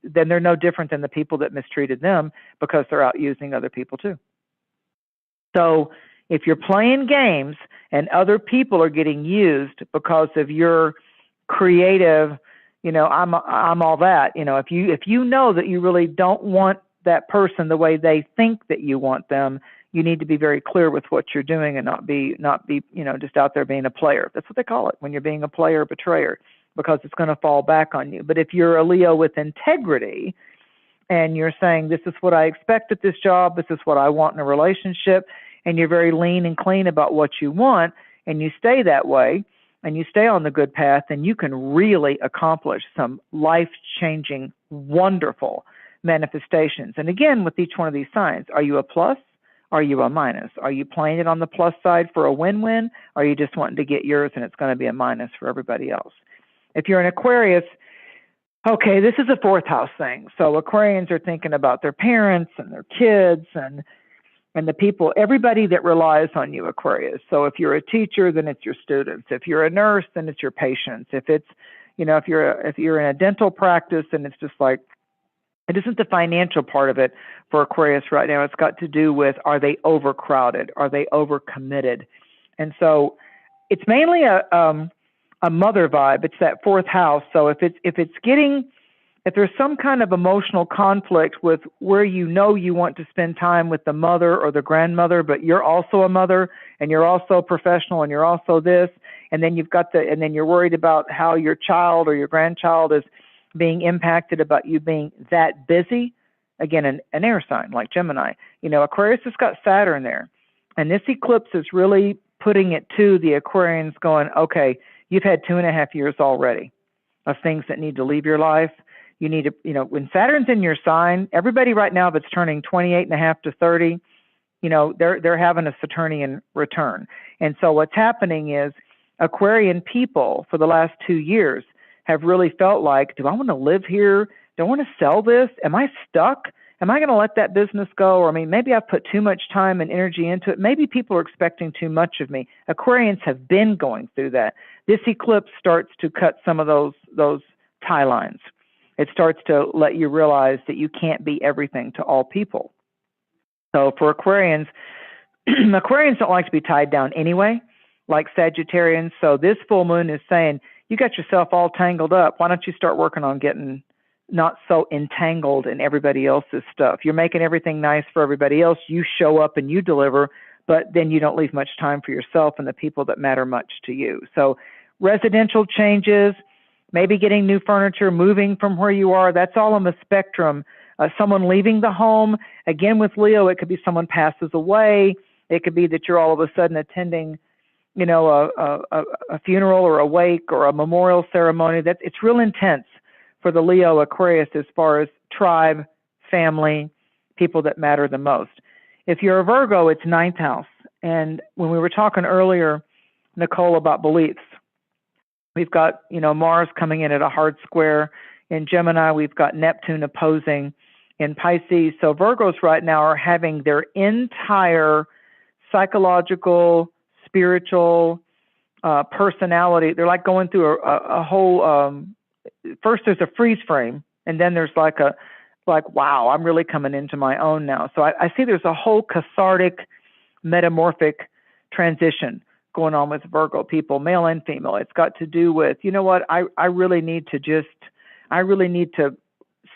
[SPEAKER 2] Then they're no different than the people that mistreated them, because they're out using other people too. So if you're playing games and other people are getting used because of your creative, I'm all that. If you know that you really don't want that person the way they think that you want them, you need to be very clear with what you're doing and not be just out there being a player. That's what they call it, when you're being a player betrayer, because it's going to fall back on you. But if you're a Leo with integrity and you're saying, this is what I expect at this job, this is what I want in a relationship, and you're very lean and clean about what you want, and you stay that way, and you stay on the good path, then you can really accomplish some life-changing, wonderful manifestations. And again, with each one of these signs, are you a plus? Are you a minus? Are you playing it on the plus side for a win-win? Or are you just wanting to get yours and it's going to be a minus for everybody else? If you're an Aquarius, okay, this is a 4th house thing. So Aquarians are thinking about their parents and their kids and the people, everybody that relies on you, Aquarius. So if you're a teacher, then it's your students. If you're a nurse, then it's your patients. If it's, if you're in a dental practice, then it's just like, it isn't the financial part of it for Aquarius right now. It's got to do with, are they overcrowded? Are they overcommitted? And so it's mainly a mother vibe. It's that 4th house. So if there's some kind of emotional conflict with where you want to spend time with the mother or the grandmother, but you're also a mother and you're also a professional and you're also this, and then and then you're worried about how your child or your grandchild is being impacted about you being that busy. Again, an air sign like Gemini. Aquarius has got Saturn there. And this eclipse is really putting it to the Aquarians going, okay, you've had 2.5 years already of things that need to leave your life. You need to, when Saturn's in your sign, everybody right now that's turning 28.5 to 30, they're having a Saturnian return. And so what's happening is Aquarian people for the last 2 years have really felt like, do I want to live here? Do I want to sell this? Am I stuck? Am I going to let that business go? Or maybe I've put too much time and energy into it. Maybe people are expecting too much of me. Aquarians have been going through that. This eclipse starts to cut some of those tie lines. It starts to let you realize that you can't be everything to all people. So for Aquarians, Aquarians don't like to be tied down anyway, like Sagittarians. So this full moon is saying, you got yourself all tangled up. Why don't you start working on getting not so entangled in everybody else's stuff? You're making everything nice for everybody else. You show up and you deliver, but then you don't leave much time for yourself and the people that matter much to you. So residential changes, maybe getting new furniture, moving from where you are, that's all on the spectrum. Someone leaving the home. Again, with Leo, it could be someone passes away. It could be that you're all of a sudden attending, a funeral or a wake or a memorial ceremony. It's real intense for the Leo Aquarius as far as tribe, family, people that matter the most. If you're a Virgo, it's ninth house. And when we were talking earlier, Nicole, about beliefs, we've got, Mars coming in at a hard square. In Gemini, we've got Neptune opposing in Pisces. So Virgos right now are having their entire psychological, spiritual personality. They're like going through a whole, first there's a freeze frame, and then there's like, wow, I'm really coming into my own now. So I see there's a whole cathartic, metamorphic transition going on with Virgo people, male and female. It's got to do with, I really need to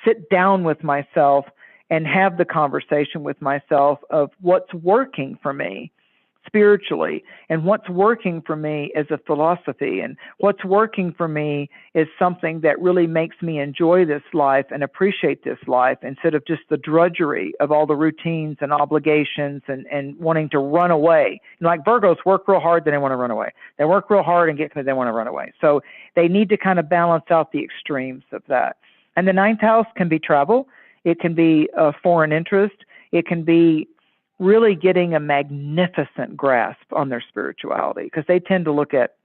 [SPEAKER 2] sit down with myself and have the conversation with myself of what's working for me spiritually and what's working for me as a philosophy and what's working for me is something that really makes me enjoy this life and appreciate this life instead of just the drudgery of all the routines and obligations and wanting to run away. Like Virgos work real hard, then they want to run away. They work real hard and they want to run away. So they need to kind of balance out the extremes of that. And the ninth house can be travel. It can be a foreign interest. It can be really getting a magnificent grasp on their spirituality because they tend to look at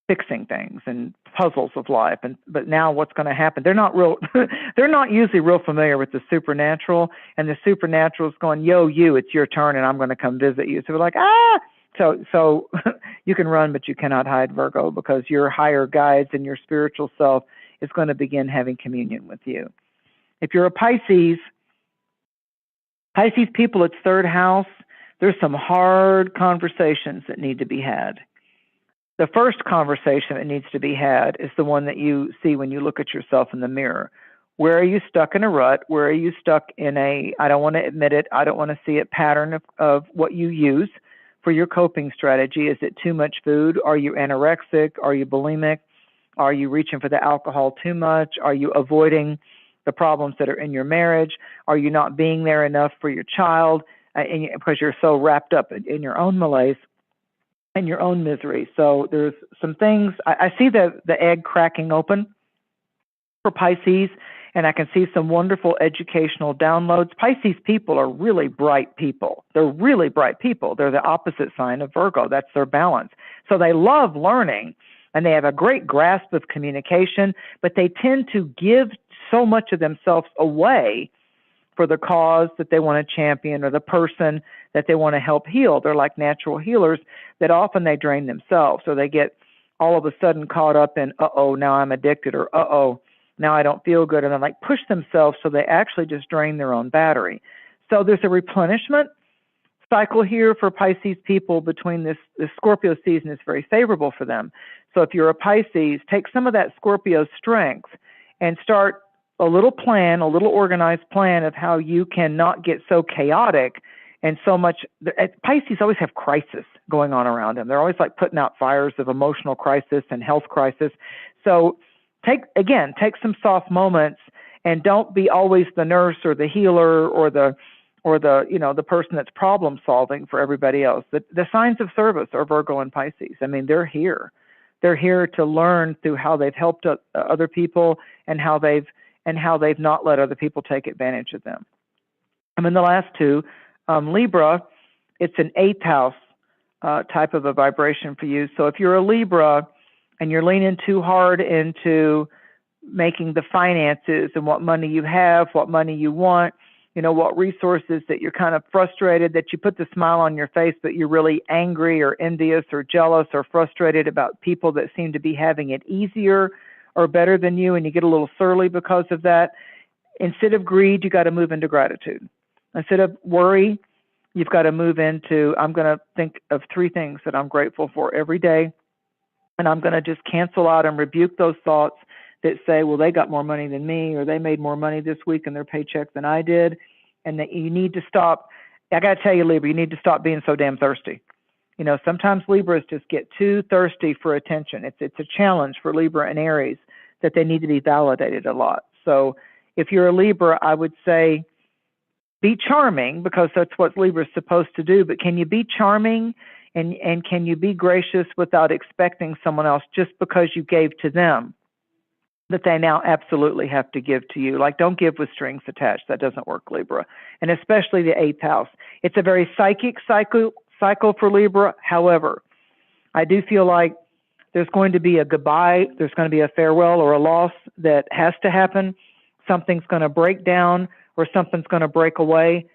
[SPEAKER 2] fixing things and puzzles of life. But now what's going to happen? They're not usually real familiar with the supernatural, and the supernatural is going, yo, it's your turn and I'm going to come visit you. So we're like, So you can run, but you cannot hide, Virgo, because your higher guides and your spiritual self is going to begin having communion with you. If you're a Pisces people, it's third house. There's some hard conversations that need to be had. The first conversation that needs to be had is the one that you see when you look at yourself in the mirror. Where are you stuck in a rut? Where are you stuck in I don't want to admit it, I don't want to see it pattern of what you use for your coping strategy? Is it too much food? Are you anorexic? Are you bulimic? Are you reaching for the alcohol too much? Are you avoiding the problems that are in your marriage? Are you not being there enough for your child because you're so wrapped up in your own malaise and your own misery? So there's some things. I see the egg cracking open for Pisces, and I can see some wonderful educational downloads. Pisces people are really bright people. They're really bright people. They're the opposite sign of Virgo. That's their balance. So they love learning, and they have a great grasp of communication, but they tend to give so much of themselves away for the cause that they want to champion or the person that they want to help heal. They're like natural healers that often they drain themselves, or they get all of a sudden caught up in, now I'm addicted, or now I don't feel good, and then push themselves so they actually just drain their own battery. So there's a replenishment cycle here for Pisces people between this Scorpio season is very favorable for them. So if you're a Pisces, take some of that Scorpio strength and start a little organized plan of how you can not get so chaotic and so much. Pisces always have crisis going on around them. They're always putting out fires of emotional crisis and health crisis. So take some soft moments and don't be always the nurse or the healer or the or the person that's problem solving for everybody else. The signs of service are Virgo and Pisces. I mean, they're here. They're here to learn through how they've helped other people and how they've not let other people take advantage of them. And then the last two, Libra, it's an 8th house type of a vibration for you. So if you're a Libra and you're leaning too hard into making the finances and what money you have, what money you want, what resources that you're kind of frustrated, that you put the smile on your face, but you're really angry or envious or jealous or frustrated about people that seem to be having it easier or better than you, and you get a little surly because of that. Instead of greed, you got to move into gratitude. Instead of worry, you've got to move into, I'm going to think of 3 things that I'm grateful for every day, and I'm going to just cancel out and rebuke those thoughts that say, well, they got more money than me, or they made more money this week in their paycheck than I did, and that you need to stop. I got to tell you, Libra, you need to stop being so damn thirsty. Sometimes Libras just get too thirsty for attention. It's a challenge for Libra and Aries that they need to be validated a lot. So if you're a Libra, I would say be charming, because that's what Libra's supposed to do, but can you be charming and can you be gracious without expecting someone else just because you gave to them that they now absolutely have to give to you? Like, don't give with strings attached. That doesn't work, Libra. And especially the 8th house. It's a very psychic cycle for Libra. However, I do feel like there's going to be a goodbye, there's going to be a farewell or a loss that has to happen. Something's going to break down or something's going to break away.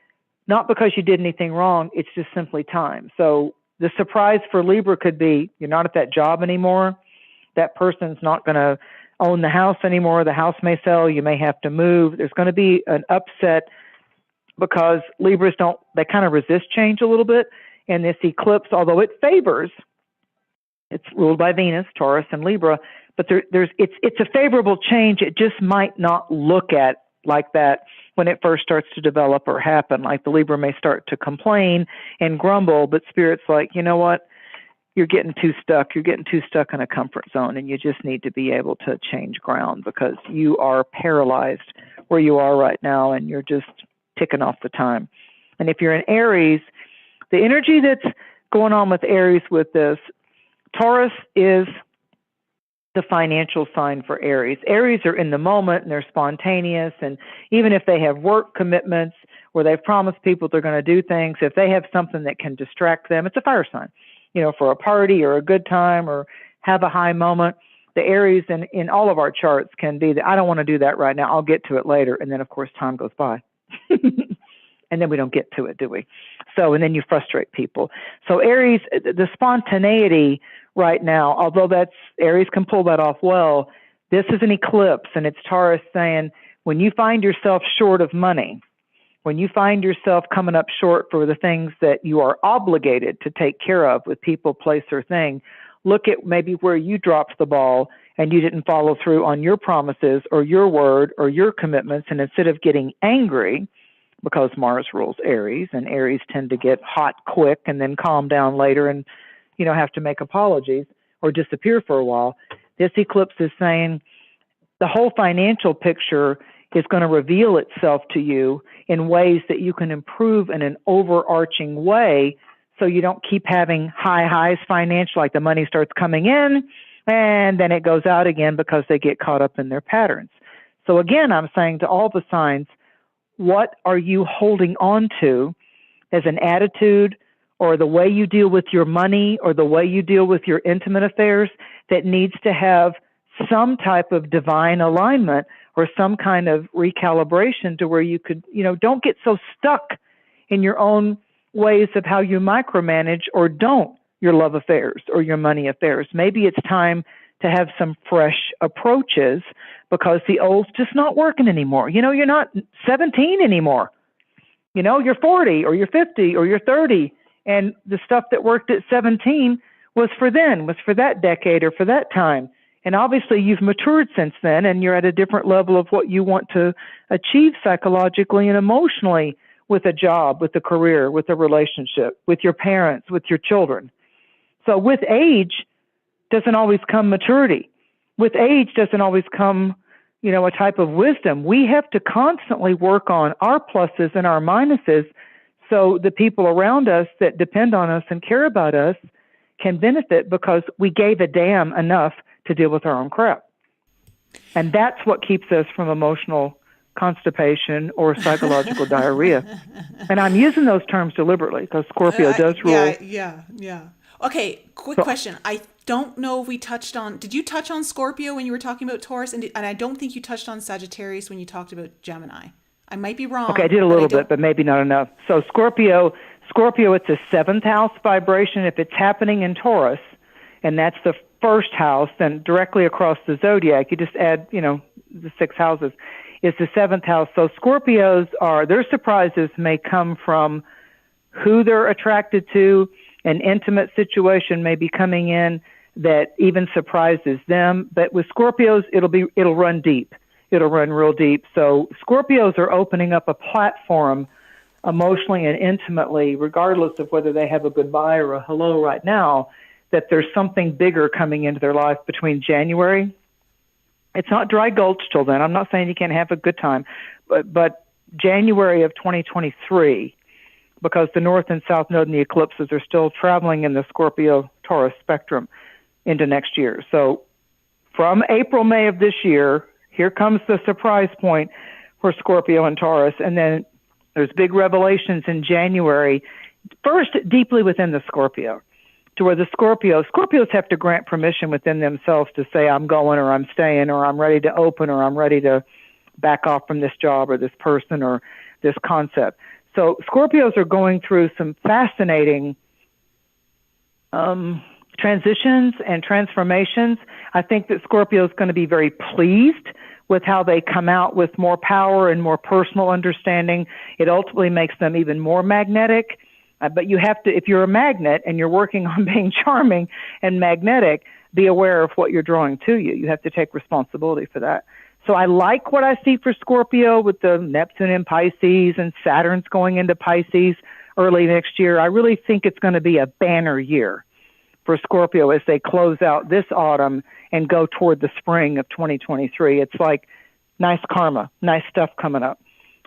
[SPEAKER 2] Not because you did anything wrong, it's just simply time. So the surprise for Libra could be you're not at that job anymore. That person's not going to own the house anymore. The house may sell. You may have to move. There's going to be an upset because Libras they kind of resist change a little bit. And this eclipse, although it favors, it's ruled by Venus, Taurus, and Libra, but it's a favorable change. It just might not look at like that when it first starts to develop or happen. Like the Libra may start to complain and grumble, but Spirit's like, you know what? You're getting too stuck. You're getting too stuck in a comfort zone, and you just need to be able to change ground because you are paralyzed where you are right now, and you're just ticking off the time. And if you're in Aries, the energy that's going on with Aries with this, Taurus is the financial sign for Aries. Aries are in the moment and they're spontaneous, and even if they have work commitments where they've promised people they're going to do things, if they have something that can distract them, it's a fire sign. For a party or a good time or have a high moment, the Aries in all of our charts can be that I don't want to do that right now. I'll get to it later. And then, of course, time goes by. And then we don't get to it, do we? So, and then you frustrate people. So Aries, the spontaneity right now, although Aries can pull that off well, this is an eclipse, and it's Taurus saying, when you find yourself short of money, when you find yourself coming up short for the things that you are obligated to take care of with people, place, or thing, look at maybe where you dropped the ball and you didn't follow through on your promises or your word or your commitments. And instead of getting angry, because Mars rules Aries, and Aries tend to get hot quick and then calm down later and, have to make apologies or disappear for a while, this eclipse is saying the whole financial picture is going to reveal itself to you in ways that you can improve in an overarching way, so you don't keep having high highs financial, like the money starts coming in and then it goes out again because they get caught up in their patterns. So again, I'm saying to all the signs, what are you holding on to as an attitude or the way you deal with your money or the way you deal with your intimate affairs that needs to have some type of divine alignment or some kind of recalibration to where you could, don't get so stuck in your own ways of how you micromanage or don't your love affairs or your money affairs. Maybe it's time to have some fresh approaches because the old's just not working anymore. You're not 17 anymore. You're 40 or you're 50 or you're 30. And the stuff that worked at 17 was for that decade or for that time. And obviously you've matured since then, and you're at a different level of what you want to achieve psychologically and emotionally with a job, with a career, with a relationship, with your parents, with your children. So with age doesn't always come maturity. With age doesn't always come, a type of wisdom. We have to constantly work on our pluses and our minuses So the people around us that depend on us and care about us can benefit because we gave a damn enough to deal with our own crap. And that's what keeps us from emotional constipation or psychological diarrhea. And I'm using those terms deliberately because Scorpio does rule.
[SPEAKER 1] Yeah. Okay, quick question. I don't know if we touched on, did you touch on Scorpio when you were talking about Taurus? And I don't think you touched on Sagittarius when you talked about Gemini. I might be wrong.
[SPEAKER 2] Okay, I did a little bit, but maybe not enough. So Scorpio, it's a 7th house vibration. If it's happening in Taurus, and that's the 1st house, then directly across the Zodiac, you just add, the 6 houses, is the 7th house. So Scorpios their surprises may come from who they're attracted to. An intimate situation may be coming in that even surprises them. But with Scorpios, it'll run deep. It'll run real deep. So Scorpios are opening up a platform emotionally and intimately, regardless of whether they have a goodbye or a hello right now, that there's something bigger coming into their life between January. It's not dry gulch till then. I'm not saying you can't have a good time, but January of 2023, because the North and South Node and the eclipses are still traveling in the Scorpio-Taurus spectrum into next year. So from April, May of this year, here comes the surprise point for Scorpio and Taurus, and then there's big revelations in January, first deeply within the Scorpio, to where the Scorpios have to grant permission within themselves to say, I'm going, or I'm staying, or I'm ready to open, or I'm ready to back off from this job or this person or this concept. So Scorpios are going through some fascinating transitions and transformations. I think that Scorpio is going to be very pleased with how they come out with more power and more personal understanding. It ultimately makes them even more magnetic. But you have to, if you're a magnet and you're working on being charming and magnetic, be aware of what you're drawing to you. You have to take responsibility for that. So I like what I see for Scorpio with the Neptune in Pisces and Saturn's going into Pisces early next year. I really think it's going to be a banner year for Scorpio as they close out this autumn and go toward the spring of 2023. It's like nice karma, nice stuff coming up.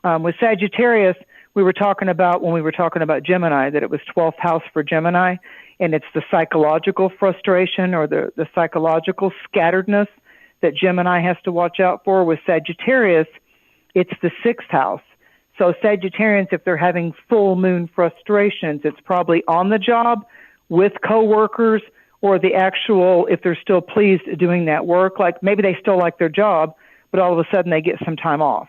[SPEAKER 2] With Sagittarius, when we were talking about Gemini, that it was 12th house for Gemini, and it's the psychological frustration or the psychological scatteredness that Gemini has to watch out for. With Sagittarius, it's the 6th house. So Sagittarians, if they're having full moon frustrations, it's probably on the job with coworkers, or the actual, if they're still pleased doing that work, like maybe they still like their job, but all of a sudden they get some time off.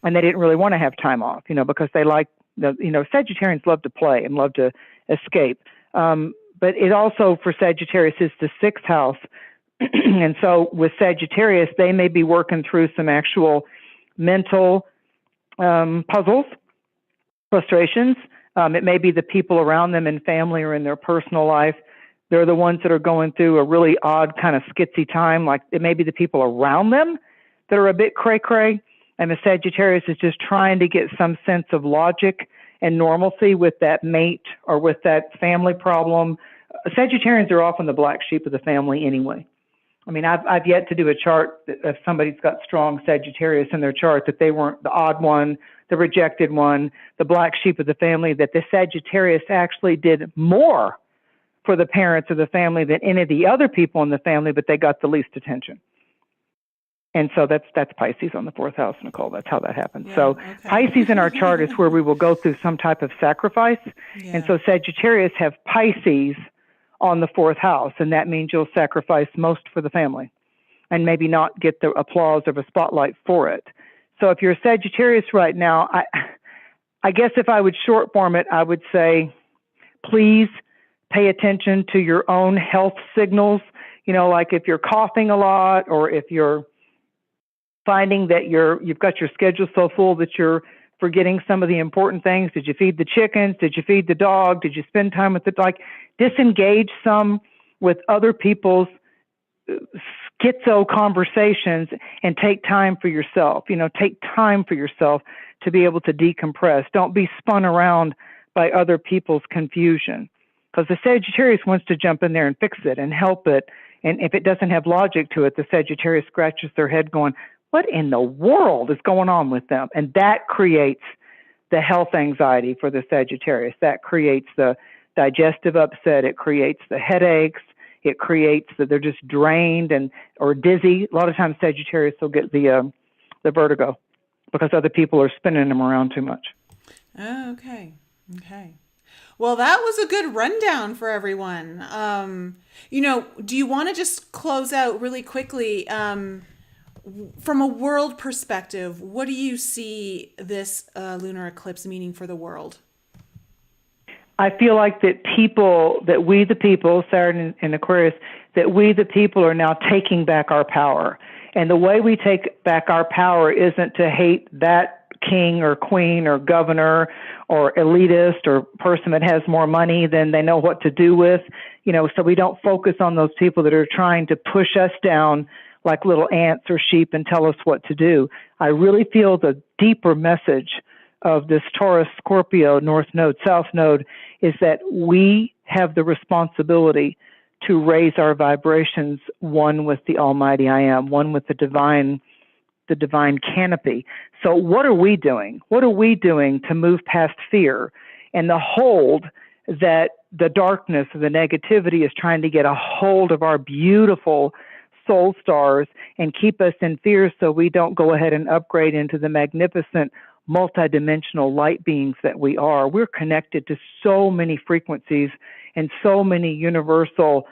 [SPEAKER 2] And they didn't really want to have time off, because they like, Sagittarians love to play and love to escape. But it also, for Sagittarius, is the 6th house. And so with Sagittarius, they may be working through some actual mental puzzles, frustrations. It may be the people around them in family or in their personal life. They're the ones that are going through a really odd kind of skitsy time. Like it may be the people around them that are a bit cray-cray. And the Sagittarius is just trying to get some sense of logic and normalcy with that mate or with that family problem. Sagittarians are often the black sheep of the family anyway. I mean, I've yet to do a chart that if somebody's got strong Sagittarius in their chart, that they weren't the odd one, the rejected one, the black sheep of the family, that the Sagittarius actually did more for the parents of the family than any of the other people in the family, but they got the least attention. And so that's Pisces on the 4th house, Nicole. That's how that happens. Yeah, so okay. Pisces in our chart is where we will go through some type of sacrifice. Yeah. And so Sagittarius have Pisces on the 4th house, and that means you'll sacrifice most for the family and maybe not get the applause or the spotlight for it. So if you're a Sagittarius right now, I guess if I would short form it, I would say, please pay attention to your own health signals. Like if you're coughing a lot, or if you're finding that you've got your schedule so full that you're forgetting some of the important things. Did you feed the chickens? Did you feed the dog? Did you spend time with the dog? Disengage some with other people's schizo conversations and take time for yourself. Take time for yourself to be able to decompress. Don't be spun around by other people's confusion, because the Sagittarius wants to jump in there and fix it and help it. And if it doesn't have logic to it, the Sagittarius scratches their head going, what in the world is going on with them? And that creates the health anxiety for the Sagittarius. That creates the digestive upset. It creates the headaches. It creates that they're just drained and or dizzy. A lot of times Sagittarius will get the vertigo because other people are spinning them around too much.
[SPEAKER 1] Oh, okay. Okay. Well, that was a good rundown for everyone. Do you want to just close out really quickly? From a world perspective, what do you see this lunar eclipse meaning for the world?
[SPEAKER 2] I feel like we the people, Saturn in Aquarius, that we the people are now taking back our power. And the way we take back our power isn't to hate that king or queen or governor or elitist or person that has more money than they know what to do with, so we don't focus on those people that are trying to push us down like little ants or sheep and tell us what to do. I really feel the deeper message of this Taurus-Scorpio North Node, South Node is that we have the responsibility to raise our vibrations one with the Almighty I Am, one with the divine canopy. So what are we doing? What are we doing to move past fear and the hold that the darkness or the negativity is trying to get a hold of our beautiful soul stars and keep us in fear so we don't go ahead and upgrade into the magnificent multidimensional light beings that we are? We're connected to so many frequencies and so many universal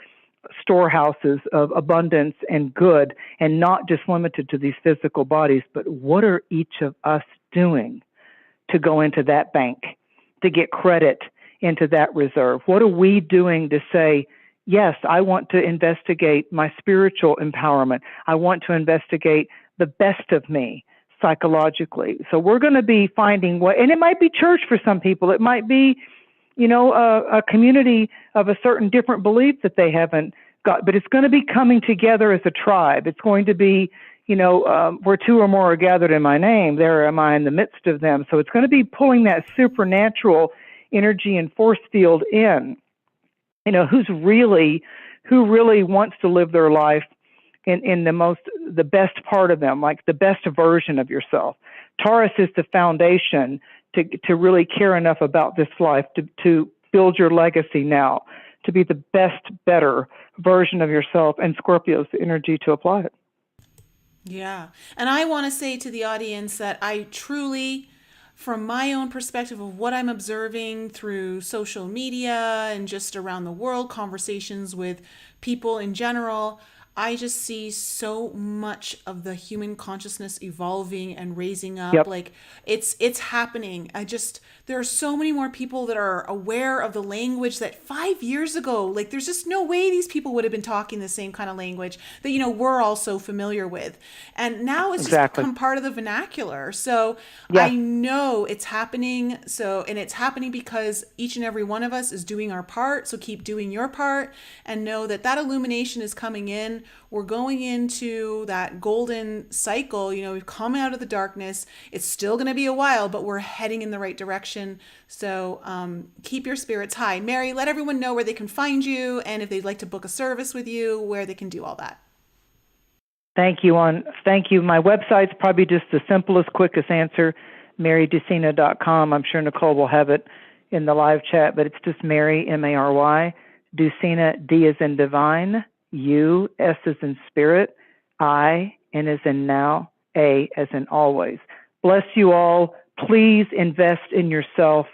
[SPEAKER 2] storehouses of abundance and good, and not just limited to these physical bodies, but what are each of us doing to go into that bank, to get credit into that reserve? What are we doing to say, yes, I want to investigate my spiritual empowerment. I want to investigate the best of me psychologically. So we're going to be finding what, and it might be church for some people. It might be, a community of a certain different belief that they haven't got, but it's going to be coming together as a tribe. It's going to be, where two or more are gathered in my name, there am I in the midst of them. So it's going to be pulling that supernatural energy and force field in. Who really wants to live their life in the best part of them, like the best version of yourself. Taurus is the foundation to really care enough about this life, to build your legacy now, to be the best, better version of yourself, and Scorpio's the energy to apply it.
[SPEAKER 1] Yeah. And I want to say to the audience that I truly, from my own perspective of what I'm observing through social media and just around the world, conversations with people in general, I just see so much of the human consciousness evolving and raising up.
[SPEAKER 2] Yep.
[SPEAKER 1] Like it's happening. There are so many more people that are aware of the language that 5 years ago, like there's just no way these people would have been talking the same kind of language that, we're all so familiar with. And now it's just become part of the vernacular. So I know it's happening. And it's happening because each and every one of us is doing our part. So keep doing your part and know that illumination is coming in. We're going into that golden cycle. We've come out of the darkness. It's still going to be a while, but we're heading in the right direction. So keep your spirits high. Mary, let everyone know where they can find you and if they'd like to book a service with you, where they can do all that.
[SPEAKER 2] Thank you. My website's probably just the simplest, quickest answer, marydusina.com. I'm sure Nicole will have it in the live chat, but it's just Mary, M-A-R-Y, Dusina, D as in divine, U, S as in spirit, I, N as in now, A as in always. Bless you all. Please invest in yourself.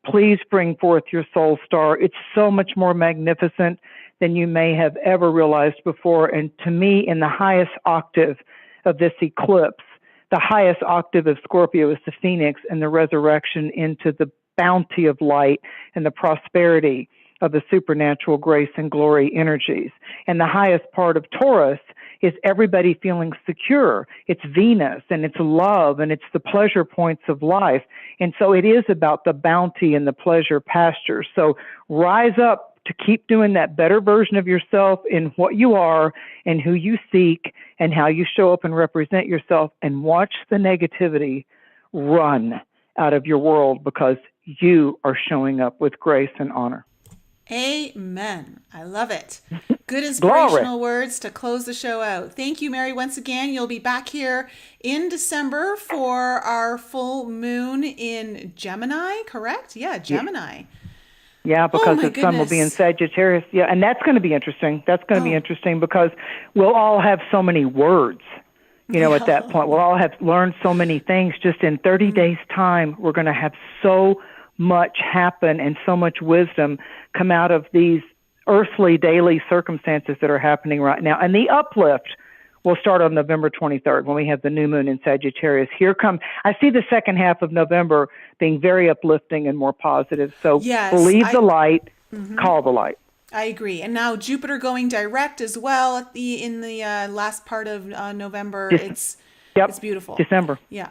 [SPEAKER 2] Please bring forth your soul star. It's so much more magnificent than you may have ever realized before. And to me, in the highest octave of this eclipse, the highest octave of Scorpio is the phoenix and the resurrection into the bounty of light and the prosperity of the supernatural grace and glory energies. And the highest part of Taurus is everybody feeling secure. It's Venus and it's love and it's the pleasure points of life. And so it is about the bounty and the pleasure pasture. So rise up to keep doing that better version of yourself in what you are and who you seek and how you show up and represent yourself, and watch the negativity run out of your world because you are showing up with grace and honor.
[SPEAKER 1] Amen. I love it. Good
[SPEAKER 2] Glory.
[SPEAKER 1] inspirational words to close the show out. Thank you, Mary, once again. You'll be back here in December for our full moon in Gemini, correct? Yeah, Gemini.
[SPEAKER 2] Yeah, because
[SPEAKER 1] my
[SPEAKER 2] the sun will be in
[SPEAKER 1] goodness.
[SPEAKER 2] Sagittarius. Yeah, and that's going to be interesting. That's going to be interesting because we'll all have so many words, at that point. We'll all have learned so many things. Just in 30 days' time, we're going to have so much happen and so much wisdom come out of these earthly daily circumstances that are happening right now. And the uplift will start on November 23rd when we have the new moon in Sagittarius. I see the second half of November being very uplifting and more positive. So believe the light, call the light.
[SPEAKER 1] I agree. And now Jupiter going direct as well in the last part of November. It's beautiful.
[SPEAKER 2] December.
[SPEAKER 1] Yeah.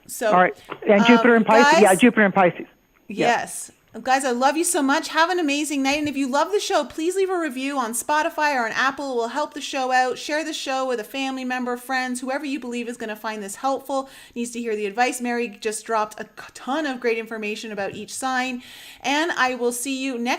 [SPEAKER 2] So, all right. And Jupiter in Pisces.
[SPEAKER 1] Guys,
[SPEAKER 2] Yeah, Jupiter in Pisces.
[SPEAKER 1] Yes. Guys, I love you so much. Have an amazing night. And if you love the show, please leave a review on Spotify or on Apple. It will help the show out. Share the show with a family member, friends, whoever you believe is going to find this helpful, needs to hear the advice. Mary just dropped a ton of great information about each sign. And I will see you next